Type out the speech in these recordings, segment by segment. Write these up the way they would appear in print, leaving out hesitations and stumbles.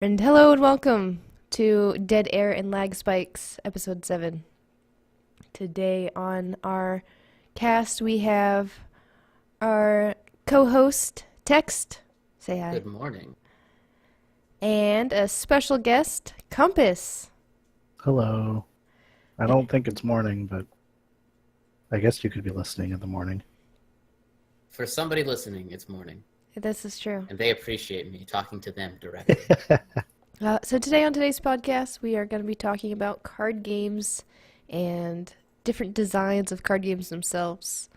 And hello and welcome to Dead Air and Lag Spikes, episode 7. Today on our cast we have our co-host, Text, say hi, Good morning. and a special guest, Compass. Hello. I don't think it's morning, but I guess you could be listening in the morning. For somebody listening, it's morning, This is true. and they appreciate me talking to them directly. So today on today's podcast we are going to be talking about card games and different designs of card games themselves.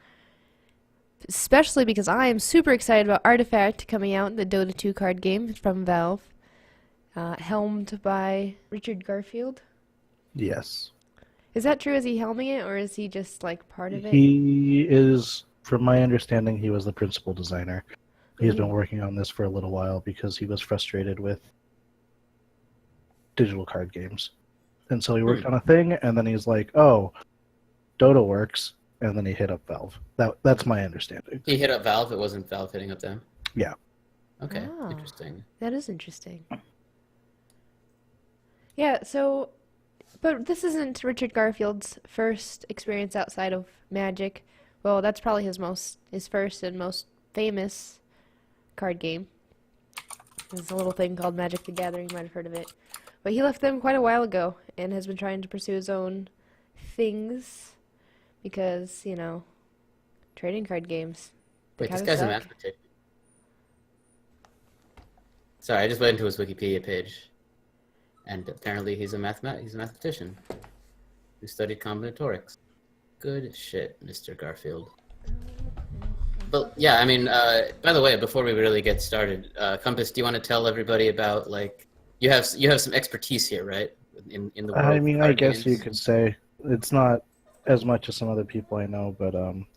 Especially because I am super excited about Artifact coming out, the Dota 2 card game from Valve, helmed by Richard Garfield. Yes. Is that true? Is he helming it, or is he just like part of it? He is, from my understanding, he was the principal designer. He's been Ooh. working on this for a little while because he was frustrated with digital card games. And so he worked on a thing, and then he's like, oh, Dota works, and then he hit up Valve. That's my understanding. He hit up Valve, it wasn't Valve hitting up them? Yeah. Okay, Ah. interesting. That is interesting. Yeah, so, but this isn't Richard Garfield's first experience outside of Magic. Well, that's probably his first and most famous card game. There's a little thing called Magic the Gathering, you might have heard of it. But he left them quite a while ago and has been trying to pursue his own things because, trading card games. They Wait, this kinda guy's a suck. mathematician. Sorry, I just went into his Wikipedia page, and apparently he's a mathematician who studied combinatorics. Good shit, Mr. Garfield. But yeah, I mean, by the way, before we really get started, Compass, do you want to tell everybody about you have some expertise here, right? In the world I of mean, I card guess you games? could say it's not as much as some other people I know, but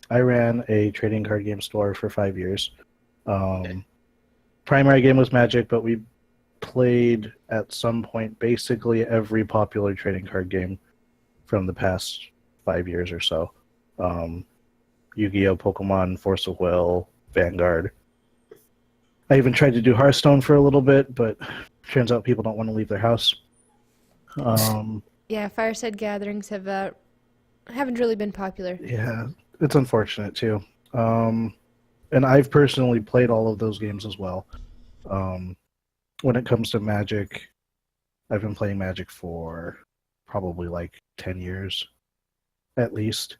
I ran a trading card game store for 5 years. Okay. Primary game was Magic, but we played at some point basically every popular trading card game from the past 5 years or so. Yu-Gi-Oh, Pokemon, Force of Will, Vanguard. I even tried to do Hearthstone for a little bit, but turns out people don't want to leave their house. Yeah, fireside gatherings haven't really been popular. Yeah, it's unfortunate too. And I've personally played all of those games as well. When it comes to Magic, I've been playing Magic for probably like 10 years at least.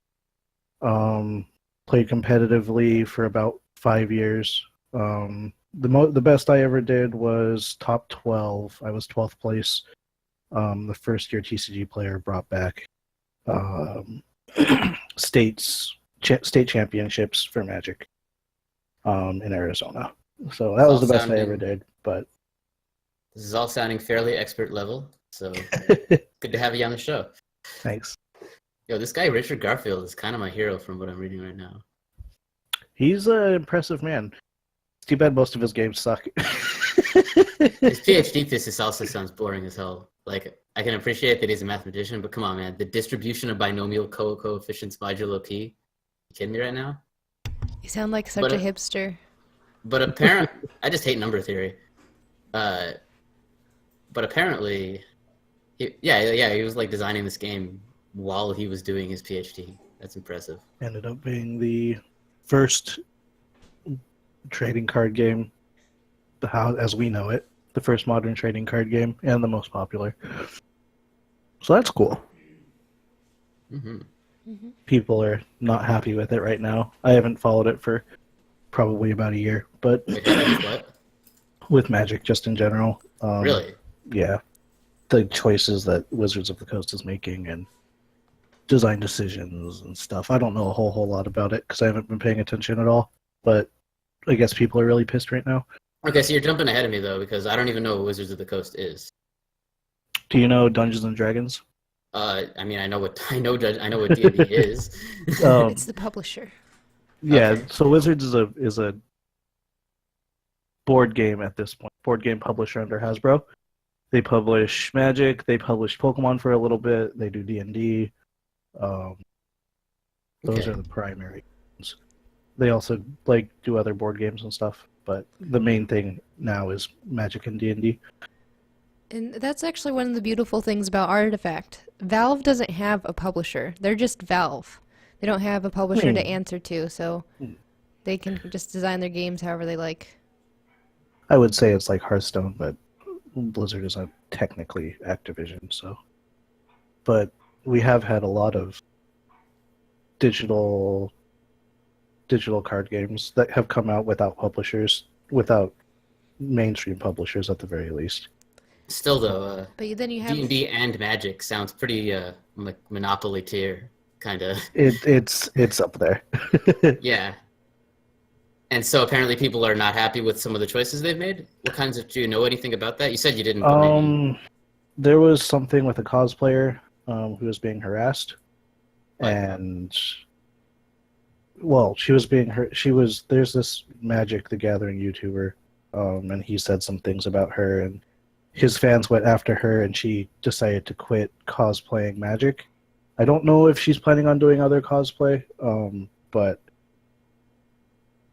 Played competitively for about 5 years. The best I ever did was top 12. I was 12th place. The first year TCG player brought back um, state championships for Magic in Arizona. So that It's was all the best I ever sounding did. But This is all sounding fairly expert level, so good to have you on the show. thanks. Yo, this guy Richard Garfield is kind of my hero from what I'm reading right now. He's an impressive man. It's too bad most of his games suck. His PhD thesis also sounds boring as hell. Like, I can appreciate that he's a mathematician, but come on, man. The distribution of binomial coefficients modulo p. You kidding me right now? You sound like such But a uh, hipster. but apparently, I just hate number theory. Uh, but apparently, he was like designing this game while he was doing his PhD. That's impressive. Ended up being the first trading card game, as we know it, the first modern trading card game, and the most popular. So that's cool. hmm People are not happy with it right now. I haven't followed it for probably about a year, but Wait, with what? with Magic just in general, Really? yeah, the choices that Wizards of the Coast is making and design decisions and stuff. I don't know a whole lot about it because I haven't been paying attention at all, but I guess people are really pissed right now. Okay, so you're jumping ahead of me though, because I don't even know what Wizards of the Coast is. Do you know Dungeons and Dragons? I mean, I know what D&D is. Um, It's the publisher. yeah, Okay. so Wizards is a board game at this point, board game publisher under Hasbro. They publish Magic, they publish Pokemon for a little bit, they do D&D. Um, those Okay. are the primary ones. They also do other board games and stuff, but the main thing now is Magic and D&D. And that's actually one of the beautiful things about Artifact. Valve doesn't have a publisher. They're just Valve. They don't have a publisher to answer to, so they can just design their games however they like. I would say it's like Hearthstone, but Blizzard isn't technically Activision, so. But we have had a lot of digital card games that have come out without publishers, without mainstream publishers at the very least. Still though, But then you have D&D and Magic sounds pretty like Monopoly tier, kind of. It's up there. Yeah. And so apparently people are not happy with some of the choices they've made. What kinds of, do you know anything about that? You said you didn't. But maybe. There was something with a cosplayer who was being harassed, and well, she was being hurt. There's this Magic the Gathering YouTuber, and he said some things about her, and his fans went after her, and she decided to quit cosplaying Magic. I don't know if she's planning on doing other cosplay, but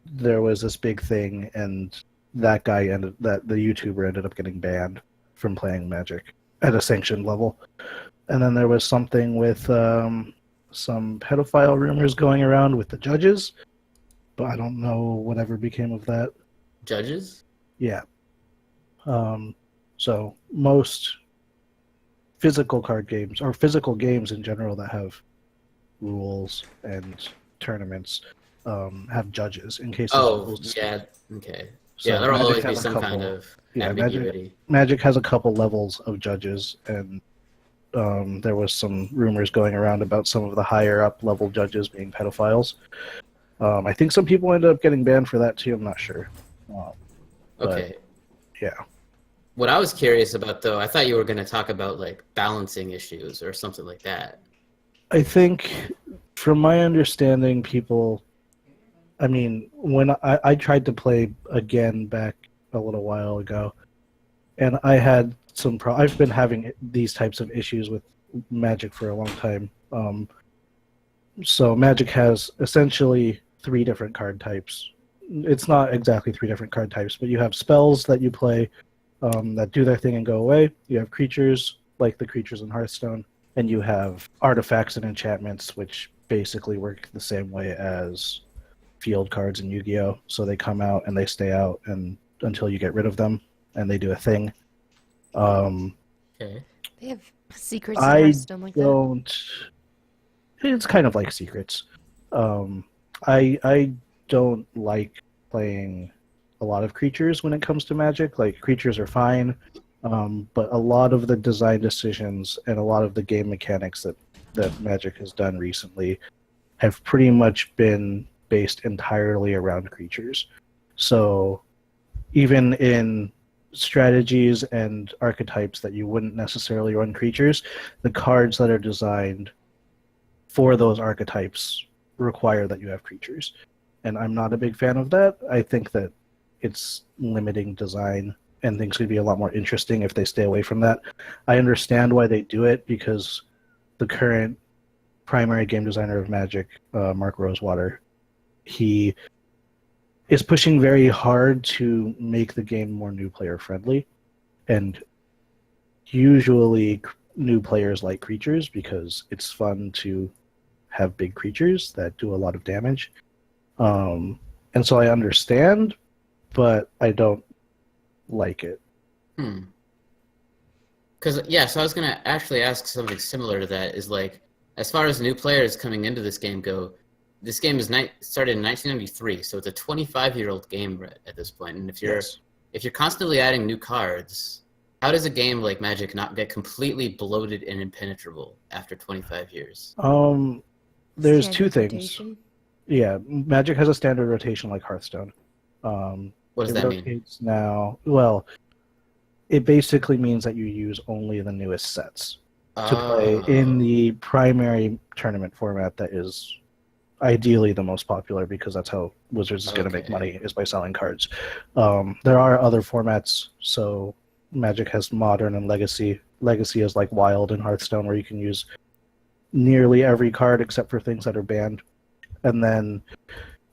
there was this big thing, and the YouTuber ended up getting banned from playing Magic at a sanctioned level. And then there was something with some pedophile rumors going around with the judges, but I don't know whatever became of that. Judges? Yeah. So most physical card games, or physical games in general that have rules and tournaments, have judges in case. Oh, yeah. Okay. So yeah, there'll Magic always be has a some couple- kind of yeah, ambiguity. Magic has a couple levels of judges, and there was some rumors going around about some of the higher up level judges being pedophiles. I think some people ended up getting banned for that too. I'm not sure. Okay. Yeah. What I was curious about, though, I thought you were going to talk about like balancing issues or something like that. I think, from my understanding, people. I mean, when I tried to play again back a little while ago, and I had some I've been having these types of issues with Magic for a long time. So Magic has essentially 3 different card types. It's not exactly 3 different card types, but you have spells that you play that do their thing and go away. You have creatures, like the creatures in Hearthstone, and you have artifacts and enchantments, which basically work the same way as field cards in Yu-Gi-Oh! So they come out and they stay out and until you get rid of them, and they do a thing. Okay. they have secrets in I Hearthstone like that. don't. It's kind of like secrets. I don't like playing a lot of creatures when it comes to Magic. Like, creatures are fine, but a lot of the design decisions and a lot of the game mechanics that Magic has done recently have pretty much been based entirely around creatures. So even in strategies and archetypes that you wouldn't necessarily run creatures, the cards that are designed for those archetypes require that you have creatures. And I'm not a big fan of that. I think that it's limiting design, and things could be a lot more interesting if they stay away from that. I understand why they do it, because the current primary game designer of Magic, Mark Rosewater, he is pushing very hard to make the game more new player friendly, and usually new players like creatures because it's fun to have big creatures that do a lot of damage. And so I understand, but I don't like it. Because, yeah, so I was going to actually ask something similar to that, is like, as far as new players coming into this game go, this game is started in 1993, so it's a 25-year-old game at this point. And if you're constantly adding new cards, how does a game like Magic not get completely bloated and impenetrable after 25 years? There's Standard 2 things. rotation. Yeah, Magic has a standard rotation like Hearthstone. What does It that mean? rotates now. Well, it basically means that you use only the newest sets to play in the primary tournament format that is ideally the most popular, because that's how Wizards is going to make money, is by selling cards. There are other formats, so Magic has Modern and Legacy. Legacy is like Wild and Hearthstone, where you can use nearly every card except for things that are banned. And then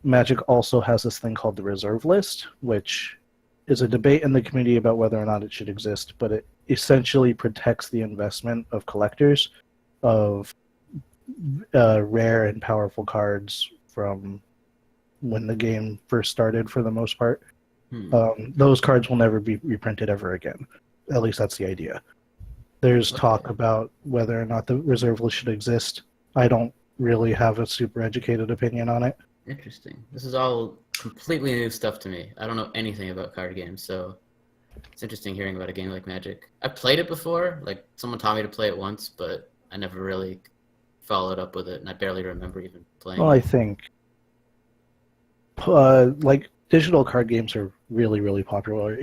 Magic also has this thing called the Reserve List, which is a debate in the community about whether or not it should exist, but it essentially protects the investment of collectors of rare and powerful cards from when the game first started, for the most part. Those cards will never be reprinted ever again. At least that's the idea. There's talk about whether or not the reserve list should exist. I don't really have a super educated opinion on it. Interesting. This is all completely new stuff to me. I don't know anything about card games, so it's interesting hearing about a game like Magic. I've played it before. Like, someone taught me to play it once, but I never really followed up with it, and I barely remember even playing Well, it. I think like digital card games are really, really popular.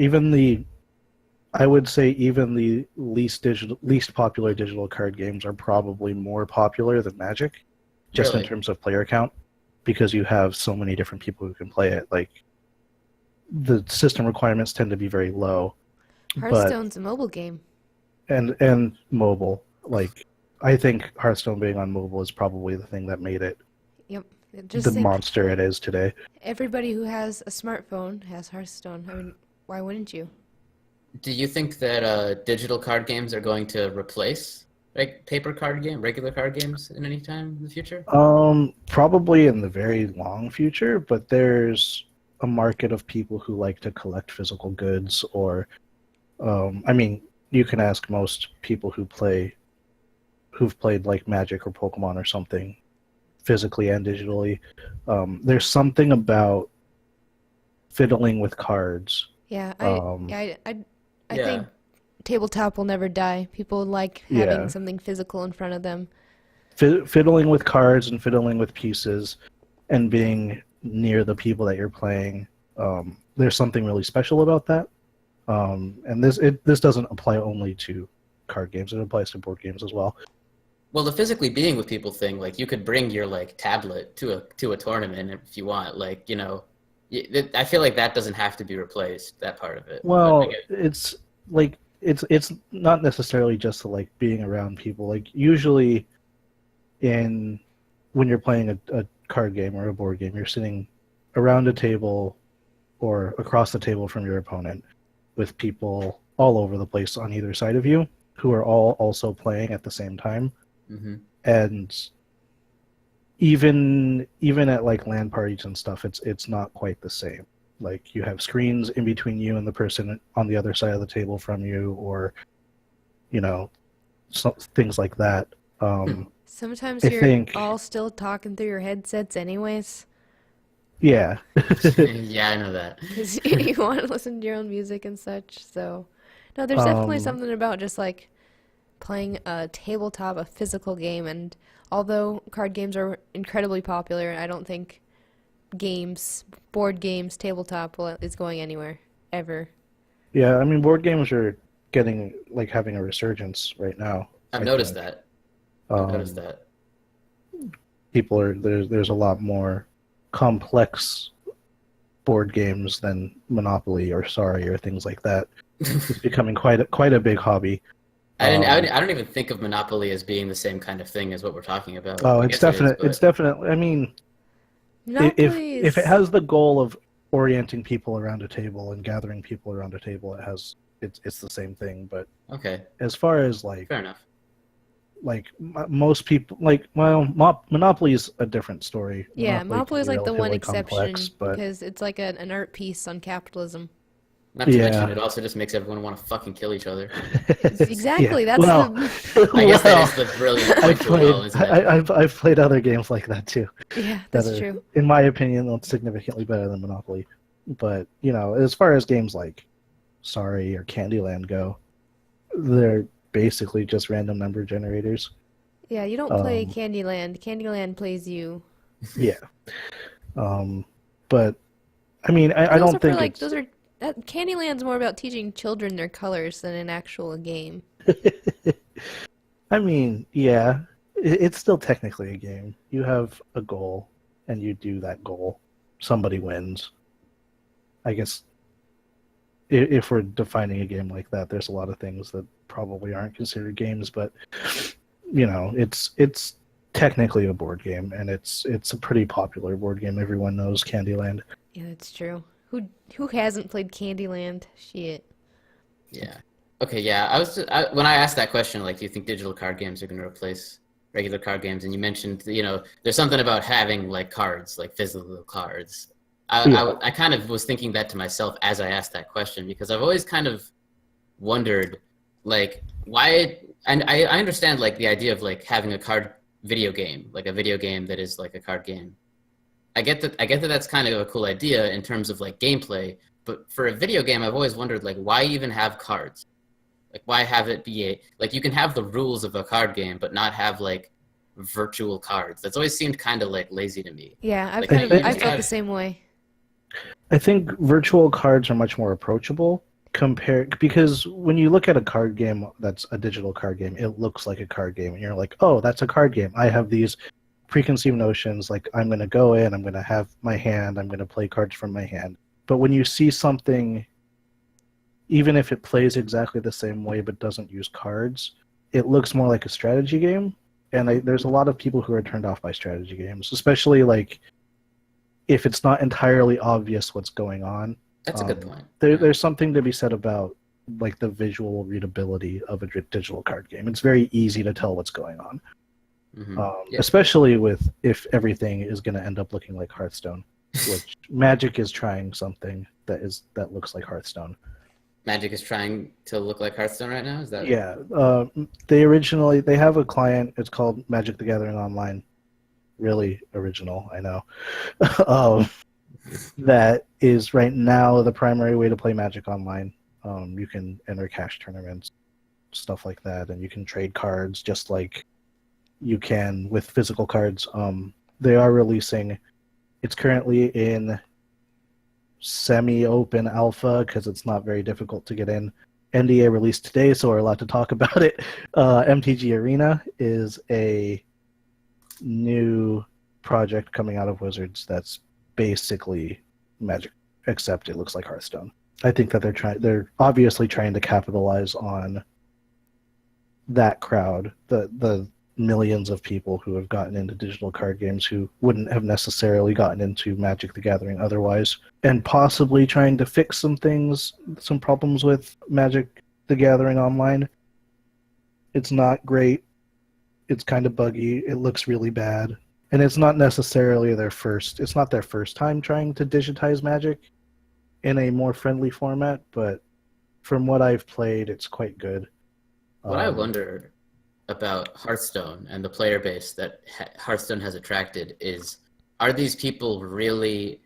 I would say even the least popular digital card games are probably more popular than Magic, just in Really? terms of player count, because you have so many different people who can play it. Like, the system requirements tend to be very low, but Hearthstone's a mobile game. and mobile. Like, I think Hearthstone being on mobile is probably the thing that made it Yep. Just the think monster it is today. everybody who has a smartphone has Hearthstone. I mean, why wouldn't you? Do you think that digital card games are going to replace like regular card games in any time in the future? Probably in the very long future, but there's a market of people who like to collect physical goods, or, I mean, you can ask most people who've played like Magic or Pokemon or something, physically and digitally. There's something about fiddling with cards. Yeah, Um, I Yeah. think tabletop will never die. People like having Yeah. something physical in front of them. Fiddling with cards and fiddling with pieces and being near the people that you're playing. There's something really special about that. And this doesn't apply only to card games; it applies to board games as well. Well, the physically being with people thing, like you could bring your like tablet to a tournament if you want. Like, I feel like that doesn't have to be replaced. That part of it. But I Well, get- it's like it's not necessarily just the, like, being around people. Like, usually, when you're playing a card game or a board game, you're sitting around a table or across the table from your opponent with people all over the place on either side of you who are all also playing at the same time. Mhm. And even at like LAN parties and stuff, it's not quite the same. Like, you have screens in between you and the person on the other side of the table from you, or things like that. Sometimes I you're think- all still talking through your headsets anyways, Yeah. Yeah, I know that. because you want to listen to your own music and such. So, no, there's definitely Um, something about just like playing a tabletop, a physical game. And although card games are incredibly popular, I don't think board games, tabletop is going anywhere ever. Yeah, I mean, board games are having a resurgence right now. I've I noticed think. that. I've noticed Um, that. there's a lot more complex board games than Monopoly or Sorry or things like that. It's becoming quite a big hobby. I don't even think of Monopoly as being the same kind of thing as what we're talking about. Oh, I it's guess it is, definite. It's definitely. I mean, Monopoly if it is- has the goal of orienting people around a table and gathering people around a table, it's the same thing. But Okay, as far as like fair enough. most people, Monopoly is a different story. Yeah, Monopoly Monopoly can is be like the one relatively exception complex, but because it's like an art piece on capitalism. Not to mention, Yeah. it also just makes everyone want to fucking kill each other. Exactly, Yeah. that's well, the I guess well, that is the brilliant I've point to it all, played isn't it? I've played other games like that too. yeah, that that's are, true. in my opinion, that's significantly better than Monopoly. But as far as games like Sorry or Candyland go, they're basically just random number generators. Yeah, you don't play Um, Candyland. Candyland plays you. Yeah. But I mean, I Those don't are think for like it's, those are Candyland's more about teaching children their colors than an actual game. I mean, yeah, it's still technically a game. You have a goal, and you do that goal. Somebody wins. I guess if we're defining a game like that, there's a lot of things that probably aren't considered games, but it's technically a board game, and it's a pretty popular board game. Everyone knows Candyland. Yeah, that's true. Who hasn't played Candyland? Shit. Yeah. Okay, yeah. When I asked that question, like, do you think digital card games are going to replace regular card games? And you mentioned, there's something about having like cards, like physical cards. Yeah. I kind of was thinking that to myself as I asked that question because I've always kind of wondered, like, why. And I understand like the idea of like having a card video game, like a video game that is like a card game. I get that. I get that that's kind of a cool idea in terms of like gameplay. But for a video game, I've always wondered like why even have cards? Like why have it be like you can have the rules of a card game, but not have like virtual cards. That's always seemed kind of like lazy to me. Yeah, Like, hey, you I just felt the have- same way. I think virtual cards are much more approachable compared because when you look at a card game that's a digital card game, it looks like a card game, and you're like, oh, that's a card game. I have these preconceived notions, like I'm going to go in, I'm going to have my hand, I'm going to play cards from my hand. But when you see something, even if it plays exactly the same way but doesn't use cards, it looks more like a strategy game. And there's a lot of people who are turned off by strategy games, especially like if it's not entirely obvious what's going on. That's a good point. There's something to be said about like the visual readability of a digital card game. It's very easy to tell what's going on, Yeah. especially with if everything is going to end up looking like Hearthstone, which Magic is trying something that looks like Hearthstone. Magic is trying to look like Hearthstone right now. Is that? Yeah, they have a client. It's called Magic: The Gathering Online. Really original, I know. That is right now the primary way to play Magic Online. You can enter cash tournaments, stuff like that, and you can trade cards just like you can with physical cards. They are releasing. It's currently in semi-open alpha because it's not very difficult to get in. NDA released today, so we're allowed to talk about it. MTG Arena is a new project coming out of Wizards that's basically Magic, except it looks like Hearthstone. I think that they're obviously trying to capitalize on that crowd, the millions of people who have gotten into digital card games who wouldn't have necessarily gotten into Magic the Gathering otherwise, and possibly trying to fix some problems with Magic the Gathering Online. It's not great. It's kind of buggy. It looks really bad. And it's not necessarily their first time trying to digitize Magic in a more friendly format, but from what I've played, it's quite good. What I wonder about Hearthstone and the player base that Hearthstone has attracted is, are these people really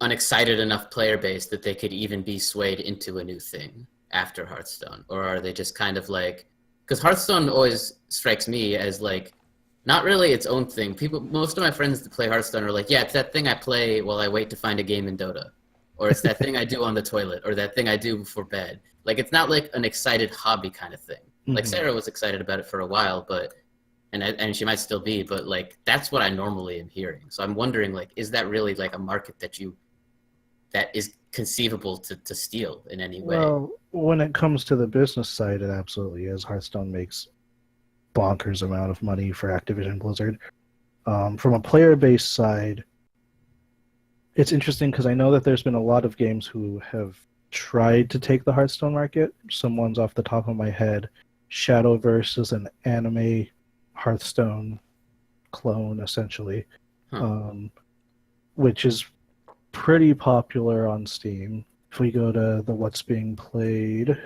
an excited enough player base that they could even be swayed into a new thing after Hearthstone? Or are they just kind of like, because Hearthstone always strikes me as like, not really its own thing. Most of my friends that play Hearthstone are like, yeah, it's that thing I play while I wait to find a game in Dota. Or it's that thing I do on the toilet, or that thing I do before bed. Like, it's not like an excited hobby kind of thing. Like, Sarah was excited about it for a while, and she might still be, but like, that's what I normally am hearing. So I'm wondering, like, is that really like a market that is conceivable to steal in any way? Well, when it comes to the business side, it absolutely is. Hearthstone makes bonkers amount of money for Activision Blizzard. From a player-based side, it's interesting because I know that there's been a lot of games who have tried to take the Hearthstone market. Some ones off the top of my head. Shadowverse is an anime Hearthstone clone, essentially, which is pretty popular on Steam. If we go to the What's Being Played,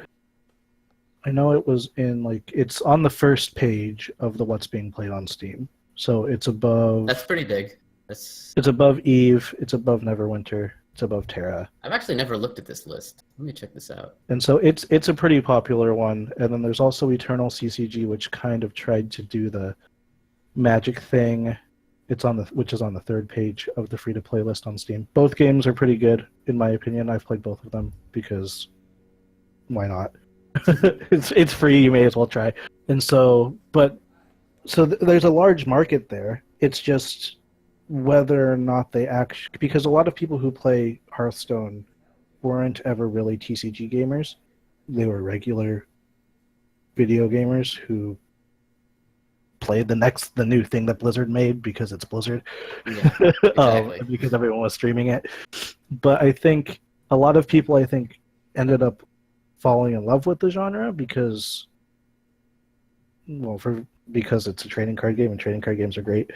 I know it was it's on the first page of the What's Being Played on Steam. So it's above... That's pretty big. It's above Eve, it's above Neverwinter, it's above Terra. I've actually never looked at this list. Let me check this out. And so it's a pretty popular one. And then there's also Eternal CCG, which kind of tried to do the Magic thing. Which is on the third page of the free-to-play list on Steam. Both games are pretty good, in my opinion. I've played both of them because why not? It's free, you may as well try. And so there's a large market there. It's just whether or not they actually, because a lot of people who play Hearthstone weren't ever really TCG gamers. They were regular video gamers who play the new thing that Blizzard made because it's Blizzard. Yeah, exactly. Because everyone was streaming it. But I think a lot of people, ended up falling in love with the genre because it's a trading card game, and trading card games are great.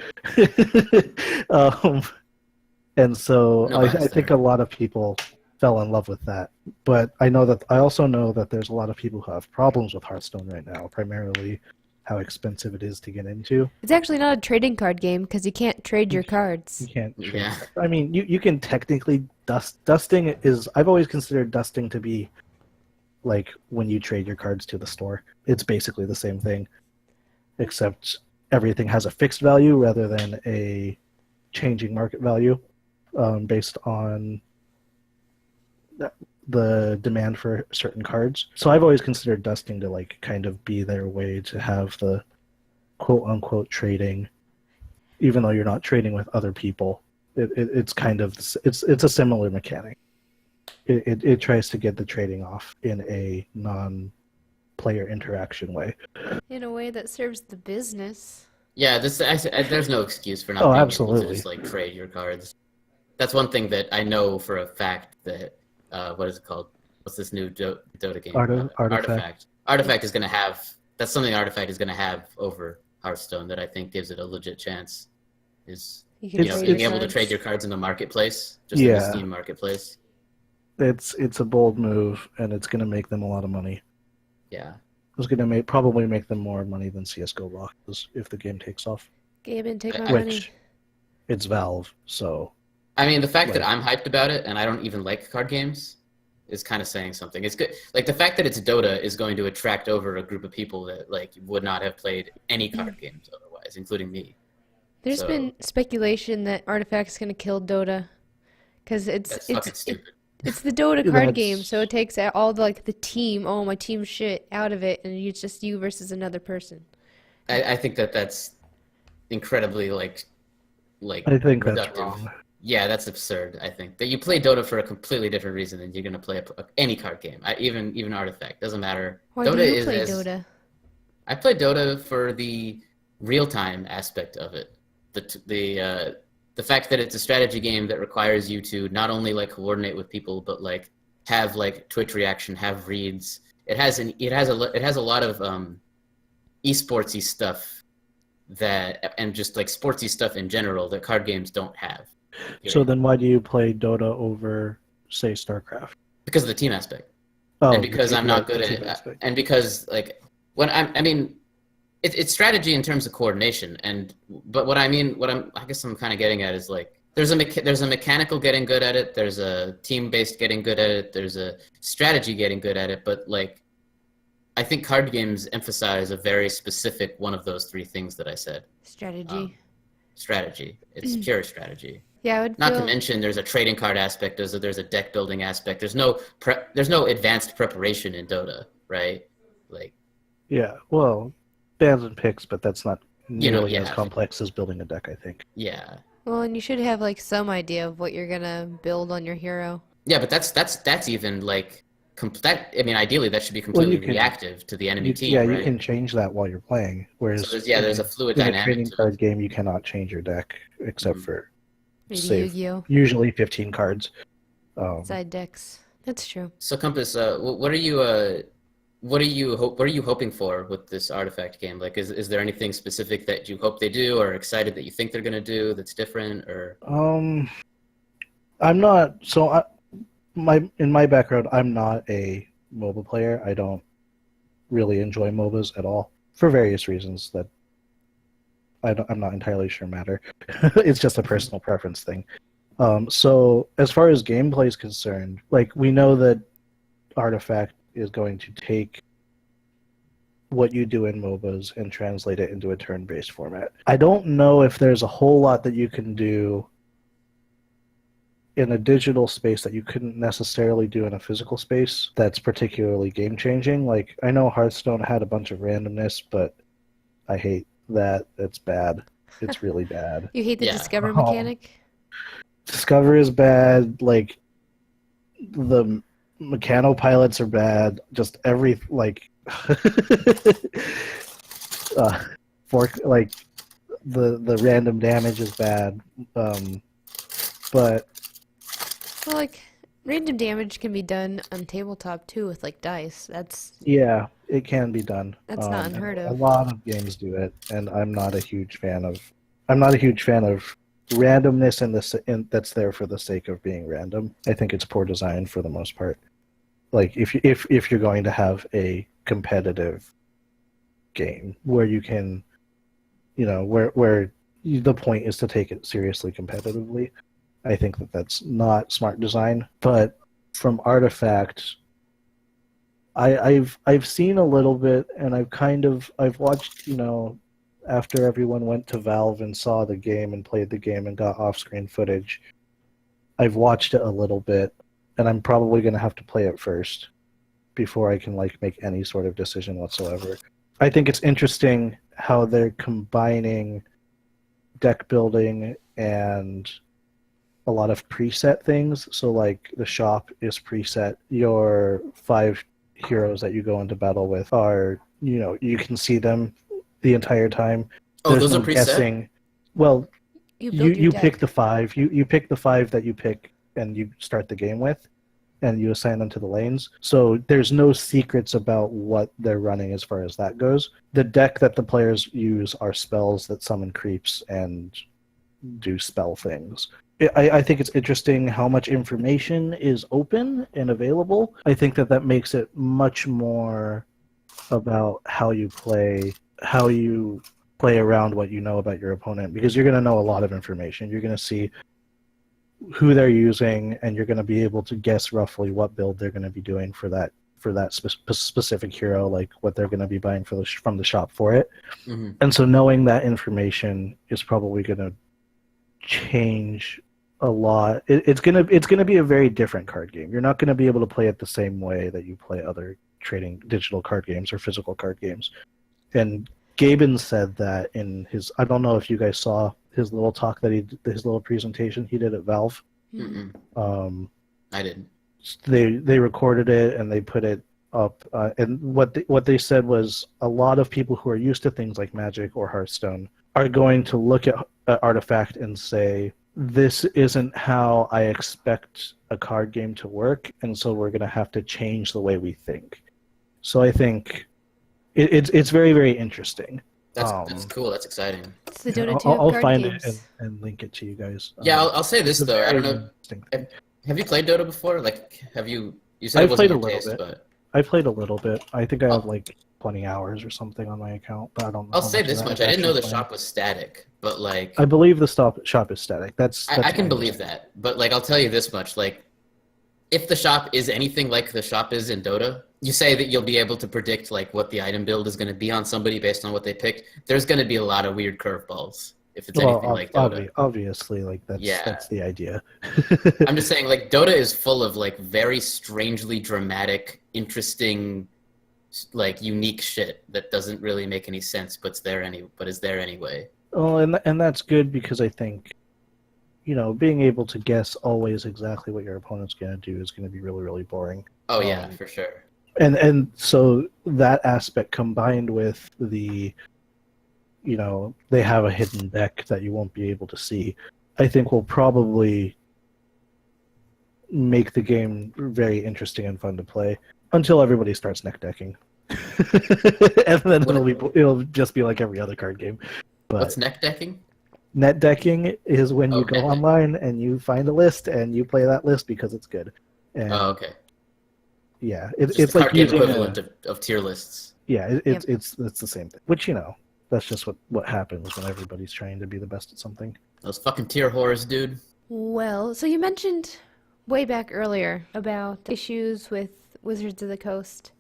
And so No I bias think a there. lot of people fell in love with that. But I also know that there's a lot of people who have problems with Hearthstone right now, primarily how expensive it is to get into. It's actually not a trading card game because you can't trade your You cards. can't trade. Yeah. I mean, you can technically dusting is. I've always considered dusting to be like when you trade your cards to the store. It's basically the same thing, except everything has a fixed value rather than a changing market value, based on the demand for certain cards. So I've always considered dusting to like kind of be their way to have the quote unquote trading, even though you're not trading with other people. It's kind of it's a similar mechanic. It tries to get the trading off in a non-player interaction way. In a way that serves the business. Yeah, there's no excuse for not Oh, being able absolutely. to just like trade your cards. That's one thing that I know for a fact that what is it called? What's this new Dota game? Artifact. Artifact is going to have. That's something Artifact is going to have over Hearthstone that I think gives it a legit chance. Is You can trade being your able to cards. trade your cards in the marketplace, just in Yeah. the Steam marketplace. It's a bold move, and it's going to make them a lot of money. Yeah. It's going to probably make them more money than CS:GO losses if the game takes off. Game and take my Which- money. Which it's Valve, so I mean, the fact that Right. I'm hyped about it and I don't even like card games is kind of saying something. It's good. Like the fact that it's Dota is going to attract over a group of people that like would not have played any card games otherwise, including me. There's So- been speculation that Artifact's gonna kill Dota, because That's fucking stupid. it's the Dota card That's- game, so it takes all the team, oh my team shit out of it, and it's just you versus another person. I think that's incredibly like I think reductive. that's wrong. Yeah, that's absurd. I think that you play Dota for a completely different reason than you're gonna play any card game. Even Artifact doesn't matter. Why Dota do you is play as- Dota? I play Dota for the real-time aspect of it. The fact that it's a strategy game that requires you to not only like coordinate with people, but like have like Twitch reaction, have reads. It has a lot of esportsy stuff and just like sportsy stuff in general that card games don't have. So then, why do you play Dota over, say, StarCraft? Because of the team aspect. Oh, And because I'm not good the at team it, aspect. and because like when it's strategy in terms of coordination, but I guess I'm kind of getting at is like there's a mechanical getting good at it, there's a team based getting good at it, there's a strategy getting good at it, but like I think card games emphasize a very specific one of those three things that I said. Strategy. Strategy. It's pure strategy. Yeah, I would Not feel to mention, there's a trading card aspect. There's a deck building aspect. There's no advanced preparation in Dota, right? Like, Yeah, well, bans and picks, but that's not nearly yeah. as complex as building a deck, I think. yeah, well, and you should have like some idea of what you're gonna build on your hero. yeah, but that's even like ideally that should be completely can- reactive to the enemy team, Yeah, right? you can change that while you're playing. Whereas So there's a fluid in a dynamic trading to it. card game, you cannot change your deck except Mhm. for Maybe Save. Yu-Gi-Oh! usually 15 cards. Side decks. That's true. So Compass, what are you hoping for with this Artifact game? Like, is there anything specific that you hope they do, or excited that you think they're gonna do that's different, or? I'm not. So in my background, I'm not a MOBA player. I don't really enjoy MOBAs at all for various reasons that I'm not entirely sure matter. It's just a personal preference thing. So as far as gameplay is concerned, like we know that Artifact is going to take what you do in MOBAs and translate it into a turn-based format. I don't know if there's a whole lot that you can do in a digital space that you couldn't necessarily do in a physical space that's particularly game-changing. Like, I know Hearthstone had a bunch of randomness, but I hate that. It's bad. It's really bad. You hate the Yeah. Discover Oh. mechanic? Discover is bad. Like, the mechanopilots are bad. Just for like the random damage is bad, but Well, like random damage can be done on tabletop too with like dice. yeah, it can be done. That's not And unheard a of. lot of games do it, and I'm not a huge fan of. I'm not a huge fan of randomness that's there for the sake of being random. I think it's poor design for the most part. Like if you're going to have a competitive game where you can, where the point is to take it seriously competitively, I think that's not smart design. But from Artifact, I've seen a little bit, and I've watched, after everyone went to Valve and saw the game and played the game and got off-screen footage, I've watched it a little bit, and I'm probably going to have to play it first before I can make any sort of decision whatsoever. I think it's interesting how they're combining deck building and a lot of preset things. So like the shop is preset. Your 5 heroes that you go into battle with are, you can see them the entire time. Oh, There's those no are preset? guessing. Well, You build your you deck. pick the 5. You pick the 5 that you pick and you start the game with, and you assign them to the lanes. So there's no secrets about what they're running as far as that goes. The deck that the players use are spells that summon creeps and do spell things. I think it's interesting how much information is open and available. I think that makes it much more about how you play around what you know about your opponent, because you're going to know a lot of information. You're going to see who they're using, and you're going to be able to guess roughly what build they're going to be doing for that specific hero, like what they're going to be buying from the shop for it. Mm-hmm. And so knowing that information is probably going to change a lot. It's gonna be a very different card game. You're not going to be able to play it the same way that you play other trading digital card games or physical card games. And Gaben said that in his, I don't know if you guys saw his little talk his little presentation he did at Valve. Mm-mm. I didn't. They recorded it and they put it up. And what they said was a lot of people who are used to things like Magic or Hearthstone are going to look at Artifact and say, this isn't how I expect a card game to work, and so we're going to have to change the way we think. So I think it's very, very interesting. That's cool. That's exciting. It's the Dota 2 I'll card find games. it and link it to you guys. Yeah, I'll say this it's a though. I very don't know. interesting thing. Have you played Dota before? Like, have you? You said I've it wasn't played a your little taste, bit. but I played a little bit. I think I have Oh. 20 hours or something on my account, but I don't know. I'll how say much of this that much: is I didn't know the actually playing. shop was static, but like, I believe the shop is static. That's I can my believe understanding. that. But like, I'll tell you this much: like, if the shop is anything like the shop is in Dota, you say that you'll be able to predict like what the item build is going to be on somebody based on what they picked. There's going to be a lot of weird curveballs if it's anything like Dota. Obviously, Yeah. that's the idea. I'm just saying, like, Dota is full of like very strangely dramatic, interesting, like unique shit that doesn't really make any sense, but is there anyway. Well, and that's good, because I think, being able to guess always exactly what your opponent's going to do is going to be really, really boring. Oh yeah, for sure. And so that aspect combined with the, they have a hidden deck that you won't be able to see, I think will probably make the game very interesting and fun to play until everybody starts neck decking. And then it'll just be like every other card game. But What's neck decking? net decking is when you Oh, go net decking. online and you find a list and you play that list because it's good. And Oh, okay. yeah, It's it's the like card game using equivalent of tier lists. it's the same thing. Which that's just what happens when everybody's trying to be the best at something. Those fucking tier whores, dude. Well, so you mentioned way back earlier about issues with Wizards of the Coast,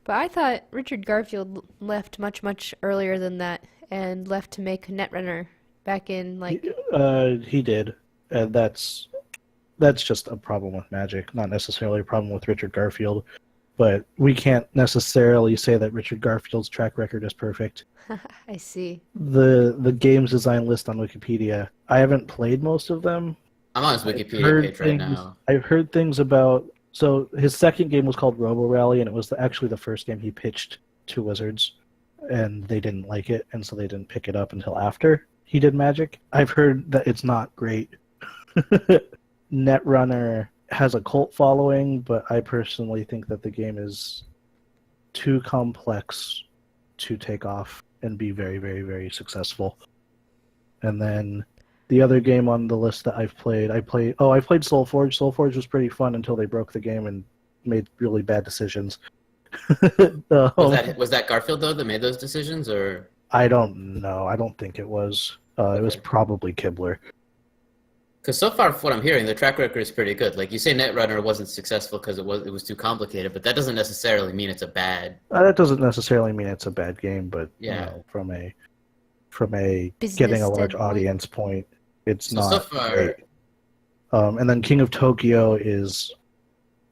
but I thought Richard Garfield left much, much earlier than that and left to make Netrunner back in He did, and that's just a problem with Magic, not necessarily a problem with Richard Garfield. But we can't necessarily say that Richard Garfield's track record is perfect. I see. The games design list on Wikipedia, I haven't played most of them. I'm on his Wikipedia page right now. I've heard things about. So his second game was called Robo Rally, and it was actually the first game he pitched to Wizards. and they didn't like it, and so they didn't pick it up until after he did Magic. I've heard that it's not great. Netrunner has a cult following, but I personally think that the game is too complex to take off and be very, very, very successful. And then the other game on the list that I've played, I played Soulforge. Soulforge was pretty fun until they broke the game and made really bad decisions. Was that Garfield though that made those decisions, or I don't know. I don't think it was. It was probably Kibler. because so far, from what I'm hearing, the track record is pretty good. Like you say, Netrunner wasn't successful because it was too complicated, but that doesn't necessarily mean it's a bad. That doesn't necessarily mean it's a bad game, but Yeah. from a Business getting a large standpoint. audience point, it's So not far, great. And then King of Tokyo is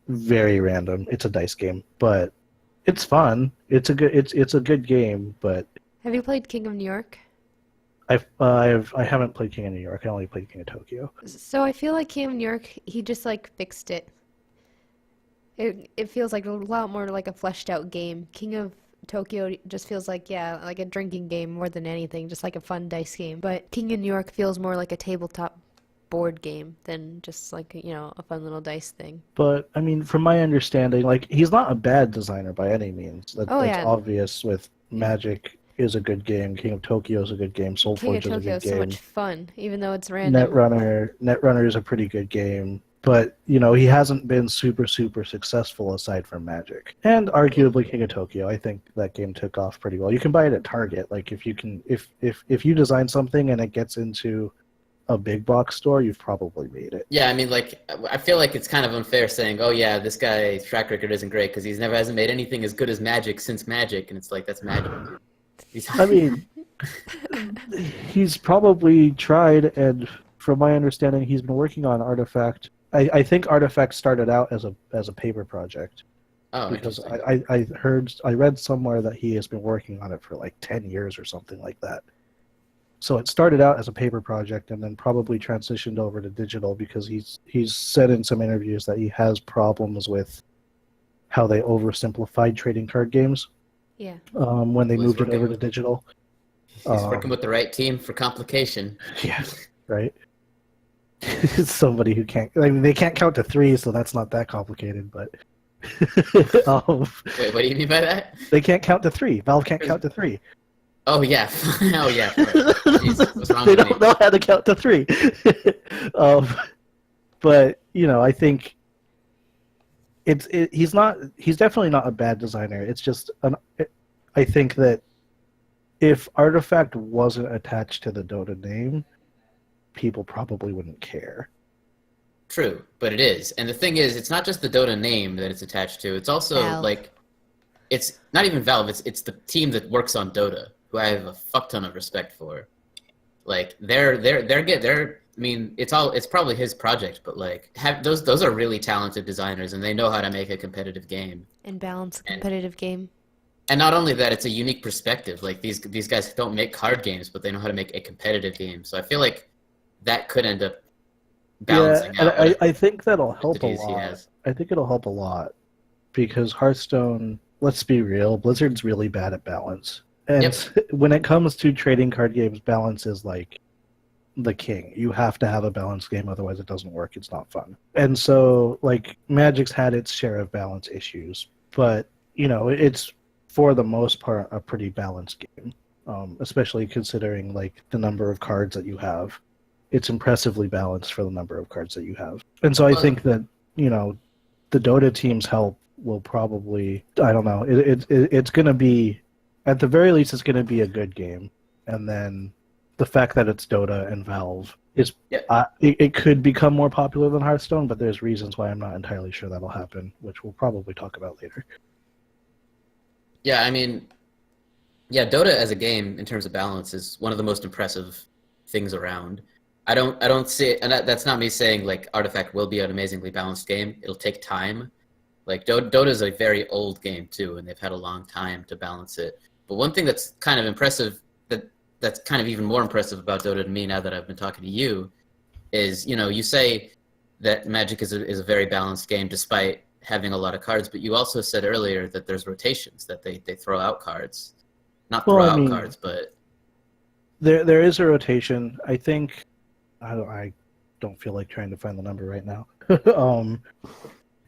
very random. It's a dice game, but it's fun. It's a good game, but Have you played King of New York? I haven't played King of New York. I only played King of Tokyo. So I feel like King of New York, he just like fixed it. It feels like a lot more like a fleshed out game. King of Tokyo just feels like, yeah, like a drinking game more than anything, just like a fun dice game. But King of New York feels more like a tabletop board game than just like, a fun little dice thing. But I mean, from my understanding, like he's not a bad designer by any means. That's yeah. obvious. With Magic is a good game. King of Tokyo is a good game. King of Soulforge is a Tokyo good is so game. much fun, even though it's random. Netrunner is a pretty good game. But he hasn't been super successful aside from Magic, and arguably King of Tokyo. I think that game took off pretty well. You can buy it at Target. Like if you design something and it gets into a big box store, you've probably made it. yeah, I mean, like I feel like it's kind of unfair saying, "Oh yeah, this guy's track record isn't great because hasn't made anything as good as Magic since Magic," and it's like that's Magic. I mean, he's probably tried, and from my understanding, he's been working on Artifact. I think Artifact started out as a paper project. Oh, Because interesting. I read somewhere that he has been working on it for like 10 years or something like that. So it started out as a paper project and then probably transitioned over to digital because he's said in some interviews that he has problems with how they oversimplified trading card games Yeah. when they He's moved it working over to with- digital. He's working with the right team for complication. Yeah, right. Somebody who can't. I mean, they can't count to 3, so that's not that complicated. But Wait, what do you mean by that? they can't count to 3. Valve can't count to 3. Oh yeah, oh yeah. Right. Jesus, what's wrong They with me? don't know how to count to 3. But I think he's not. He's definitely not a bad designer. It's just I think that if Artifact wasn't attached to the Dota name, people probably wouldn't care. True, but it is. And the thing is, it's not just the Dota name that it's attached to. It's also Valve. like, it's not even Valve. It's the team that works on Dota, who I have a fuck ton of respect for. Like they're I mean, it's probably his project, but like those are really talented designers, and they know how to make a competitive game. And balance a competitive game. And not only that, it's a unique perspective. Like these guys don't make card games, but they know how to make a competitive game. So I feel like that could end up balancing Yeah, out. and I think that'll help a entities he lot. has. I think it'll help a lot because Hearthstone. Let's be real, Blizzard's really bad at balance. And when it comes to trading card games, balance is like the king. You have to have a balanced game, otherwise it doesn't work. It's not fun. And so, like, Magic's had its share of balance issues, but it's for the most part a pretty balanced game, especially considering like the number of cards that you have. It's impressively balanced for the number of cards that you have. And so I think that the Dota team's help will probably, I don't know, it's going to be, at the very least, it's going to be a good game. And then the fact that it's Dota and Valve is, it could become more popular than Hearthstone, but there's reasons why I'm not entirely sure that'll happen, which we'll probably talk about later. Yeah, I mean, Dota as a game in terms of balance is one of the most impressive things around. I don't see it, and that's not me saying like Artifact will be an amazingly balanced game. It'll take time. Like Dota is a very old game too, and they've had a long time to balance it. But one thing that's kind of impressive, that's kind of even more impressive about Dota to me now that I've been talking to you, is you say that Magic is a very balanced game despite having a lot of cards, but you also said earlier that there's rotations, that they throw out cards. Not Well, throw I out mean, cards, but there is a rotation. I think I don't feel like trying to find the number right now. um,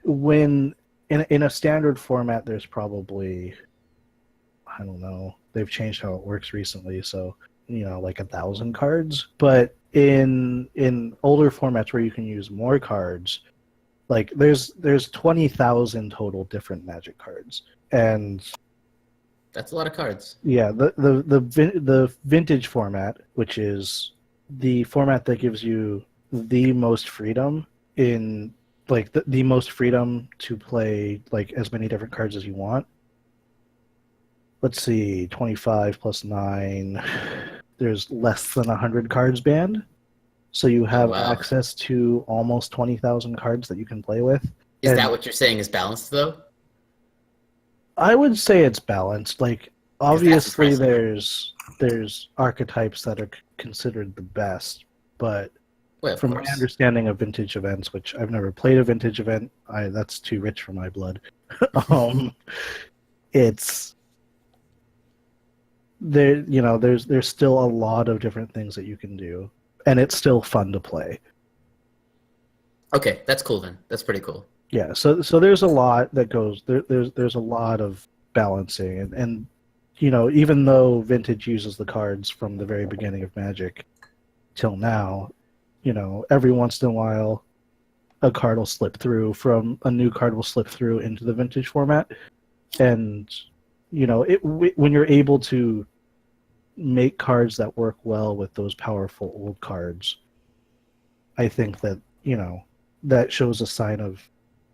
when in a standard format, there's probably, I don't know. They've changed how it works recently, so like 1,000 cards. But in older formats where you can use more cards, like there's 20,000 total different Magic cards, and that's a lot of cards. yeah, the vintage format, which is the format that gives you the most freedom in like the most freedom to play like as many different cards as you want. Let's see, 25 plus 9. There's less than 100 cards banned. So you Oh have wow. access to almost 20,000 cards that you can play with. Is that And what you're saying is balanced though? I would say it's balanced. Like Because that's obviously impressive. there's archetypes that are considered the best, but Well, of from my course. understanding of vintage events, which I've never played a vintage event, that's too rich for my blood. um, it's there's still a lot of different things that you can do, and it's still fun to play. Okay, that's cool then. That's pretty cool. Yeah, so there's a lot that goes there's a lot of balancing, and even though vintage uses the cards from the very beginning of Magic till now, every once in a while a card will slip through from a new card will slip through into the vintage format, and when you're able to make cards that work well with those powerful old cards, I think that that shows a sign of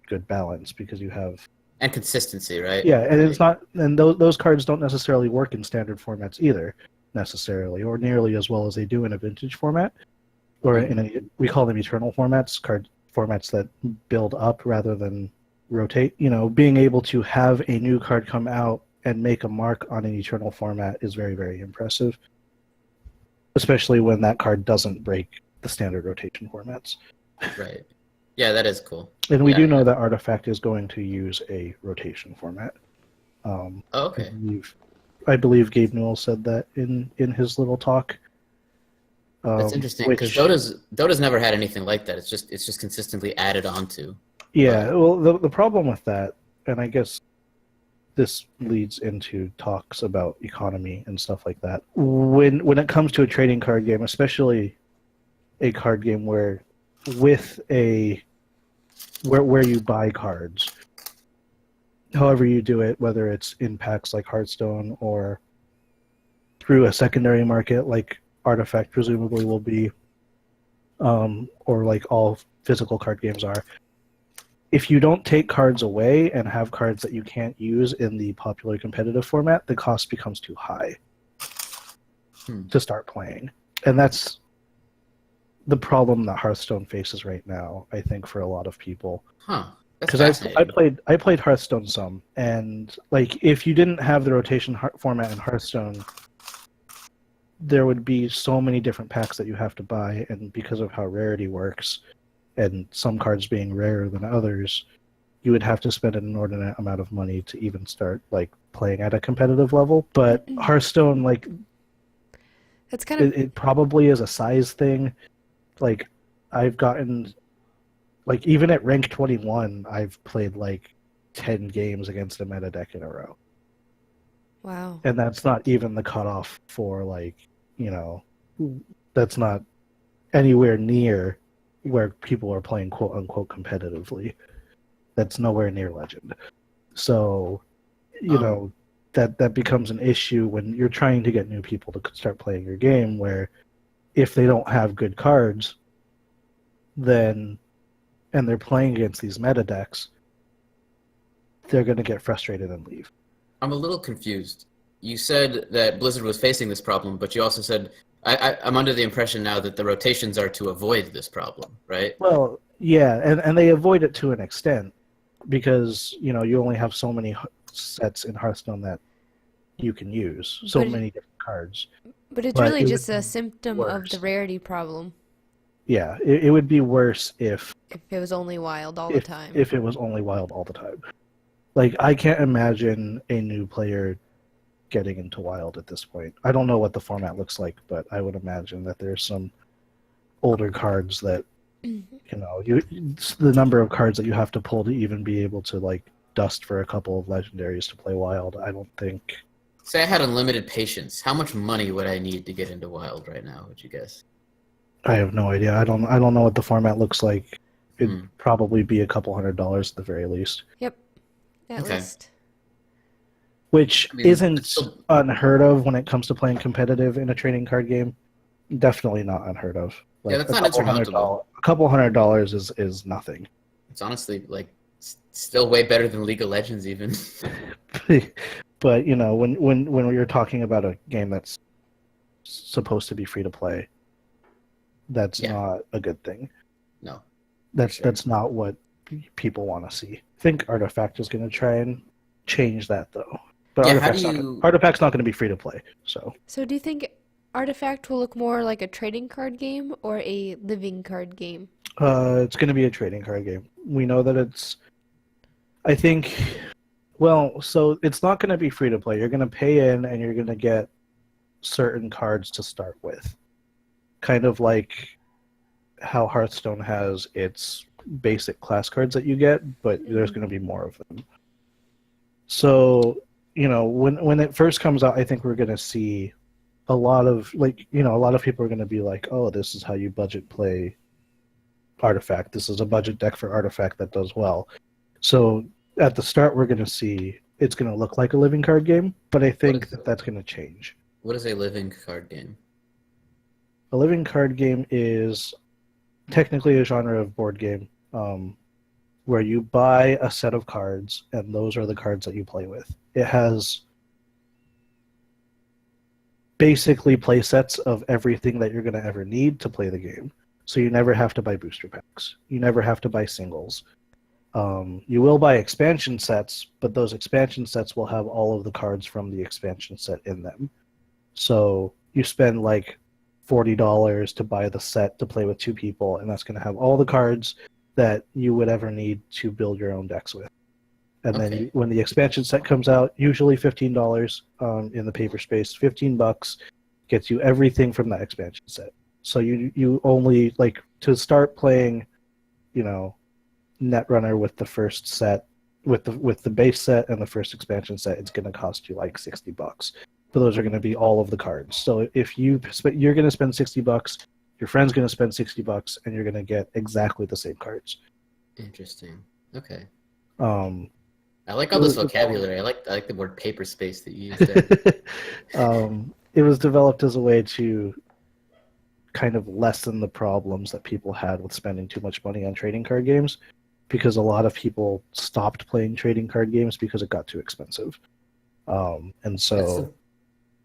good balance, because you have And consistency, right? yeah, and it's Like, not, and those cards don't necessarily work in standard formats either, necessarily, or nearly as well as they do in a vintage format, or we call them eternal formats, card formats that build up rather than rotate. Being able to have a new card come out and make a mark on an eternal format is very, very impressive, especially when that card doesn't break the standard rotation formats. right. Yeah, that is cool. And we Yeah, do know yeah. that Artifact is going to use a rotation format. Oh, I okay. believe Gabe Newell said that in his little talk. That's interesting because Which, Dota's never had anything like that. It's just consistently added onto. yeah, But well, the problem with that, and I guess this leads into talks about economy and stuff like that. When it comes to a trading card game, especially a card game where with a where you buy cards, however you do it, whether it's in packs like Hearthstone or through a secondary market like Artifact presumably will be, or like all physical card games are. If you don't take cards away and have cards that you can't use in the popular competitive format, the cost becomes too high to start playing. And that's the problem that Hearthstone faces right now, I think, for a lot of people. huh. That's Because fascinating. I played Hearthstone some, and like if you didn't have the rotation format in Hearthstone, there would be so many different packs that you have to buy, and because of how rarity works, and some cards being rarer than others, you would have to spend an inordinate amount of money to even start like playing at a competitive level. But Hearthstone, like That's kind of it probably is a size thing. Like I've gotten, like even at rank 21, I've played like 10 games against a meta deck in a row. wow. And that's not even the cutoff for like, that's not anywhere near where people are playing quote unquote competitively. That's nowhere near legend. So, that becomes an issue when you're trying to get new people to start playing your game, where if they don't have good cards, then and they're playing against these meta decks, they're going to get frustrated and leave. I'm a little confused. You said that Blizzard was facing this problem, but you also said I'm under the impression now that the rotations are to avoid this problem, right? Well, yeah, and they avoid it to an extent because you only have so many sets in Hearthstone that you can use, so But many different cards. but it's But really it just would a be symptom of worse. the rarity problem. Yeah, it would be worse If it was only wild all the time. if it was only wild all the time. Like I can't imagine a new player getting into Wild at this point. I don't know what the format looks like, but I would imagine that there's some older cards that the number of cards that you have to pull to even be able to like dust for a couple of legendaries to play Wild. I don't think. Say I had unlimited patience. How much money would I need to get into Wild right now? Would you guess? I have no idea. I don't know what the format looks like. It'd probably be a couple $100 at the very least. Yep. At Okay. least. Which I mean, isn't it's still- unheard of when it comes to playing competitive in a trading card game. Definitely not unheard of. Like, Yeah, that's a not couple insurmountable. A couple $100 is nothing. It's honestly like still way better than League of Legends even. But when we're talking about a game that's supposed to be free to play, that's Yeah. not a good thing. No. That's Sure. that's not what people want to see. I think Artifact is going to try and change that though. But Yeah, how do Artifact's not going to be free to play. So So do you think Artifact will look more like a trading card game or a living card game? it's going to be a trading card game. We know that it's. I think. Well, so it's not going to be free to play. You're going to pay in, and you're going to get certain cards to start with. Kind of like how Hearthstone has its basic class cards that you get, but there's going to be more of them. So, when it first comes out, I think we're going to see a lot of people are going to be like, "Oh, this is how you budget play Artifact. This is a budget deck for Artifact that does well." So, at the start, we're going to see it's going to look like a living card game, but I think that's going to change. What is a living card game? A living card game is technically a genre of board game where you buy a set of cards, and those are the cards that you play with. It has basically play sets of everything that you're going to ever need to play the game. So you never have to buy booster packs. You never have to buy singles. You will buy expansion sets, but those expansion sets will have all of the cards from the expansion set in them. So you spend like $40 to buy the set to play with two people, and that's going to have all the cards that you would ever need to build your own decks with. And then when the expansion set comes out, usually $15 in the paper space, $15 gets you everything from that expansion set. So you only like to start playing, Netrunner with the first set, with the base set and the first expansion set, it's going to cost you like $60. But those are going to be all of the cards. So if you're going to spend $60, your friend's going to spend $60, and you're going to get exactly the same cards. Interesting. Okay. I like all this vocabulary. I like the word paper space that you used there. It was developed as a way to kind of lessen the problems that people had with spending too much money on trading card games, because a lot of people stopped playing trading card games because it got too expensive. And so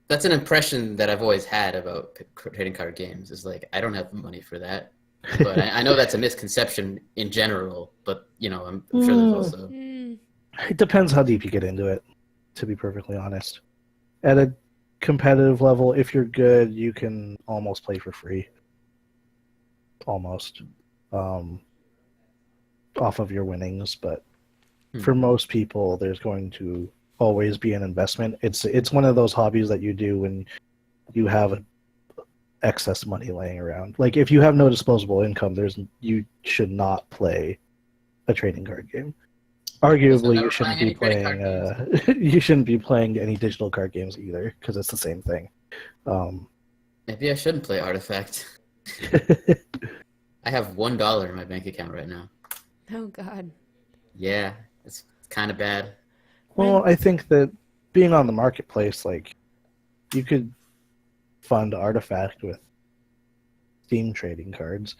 that's an impression that I've always had about trading card games. Is like, I don't have the money for that. But I know that's a misconception in general. But I'm sure there's also. It depends how deep you get into it, to be perfectly honest. At a competitive level, if you're good, you can almost play for free. Almost. Off of your winnings, but for most people, there's going to always be an investment. It's one of those hobbies that you do when you have excess money laying around. Like, if you have no disposable income, you should not play a trading card game. Arguably, you shouldn't be playing. You shouldn't be playing any digital card games either, because it's the same thing. Maybe I shouldn't play Artifact. I have $1 in my bank account right now. Oh God. Yeah, it's kind of bad. Well, I think that being on the marketplace, like, you could fund Artifact with Steam trading cards.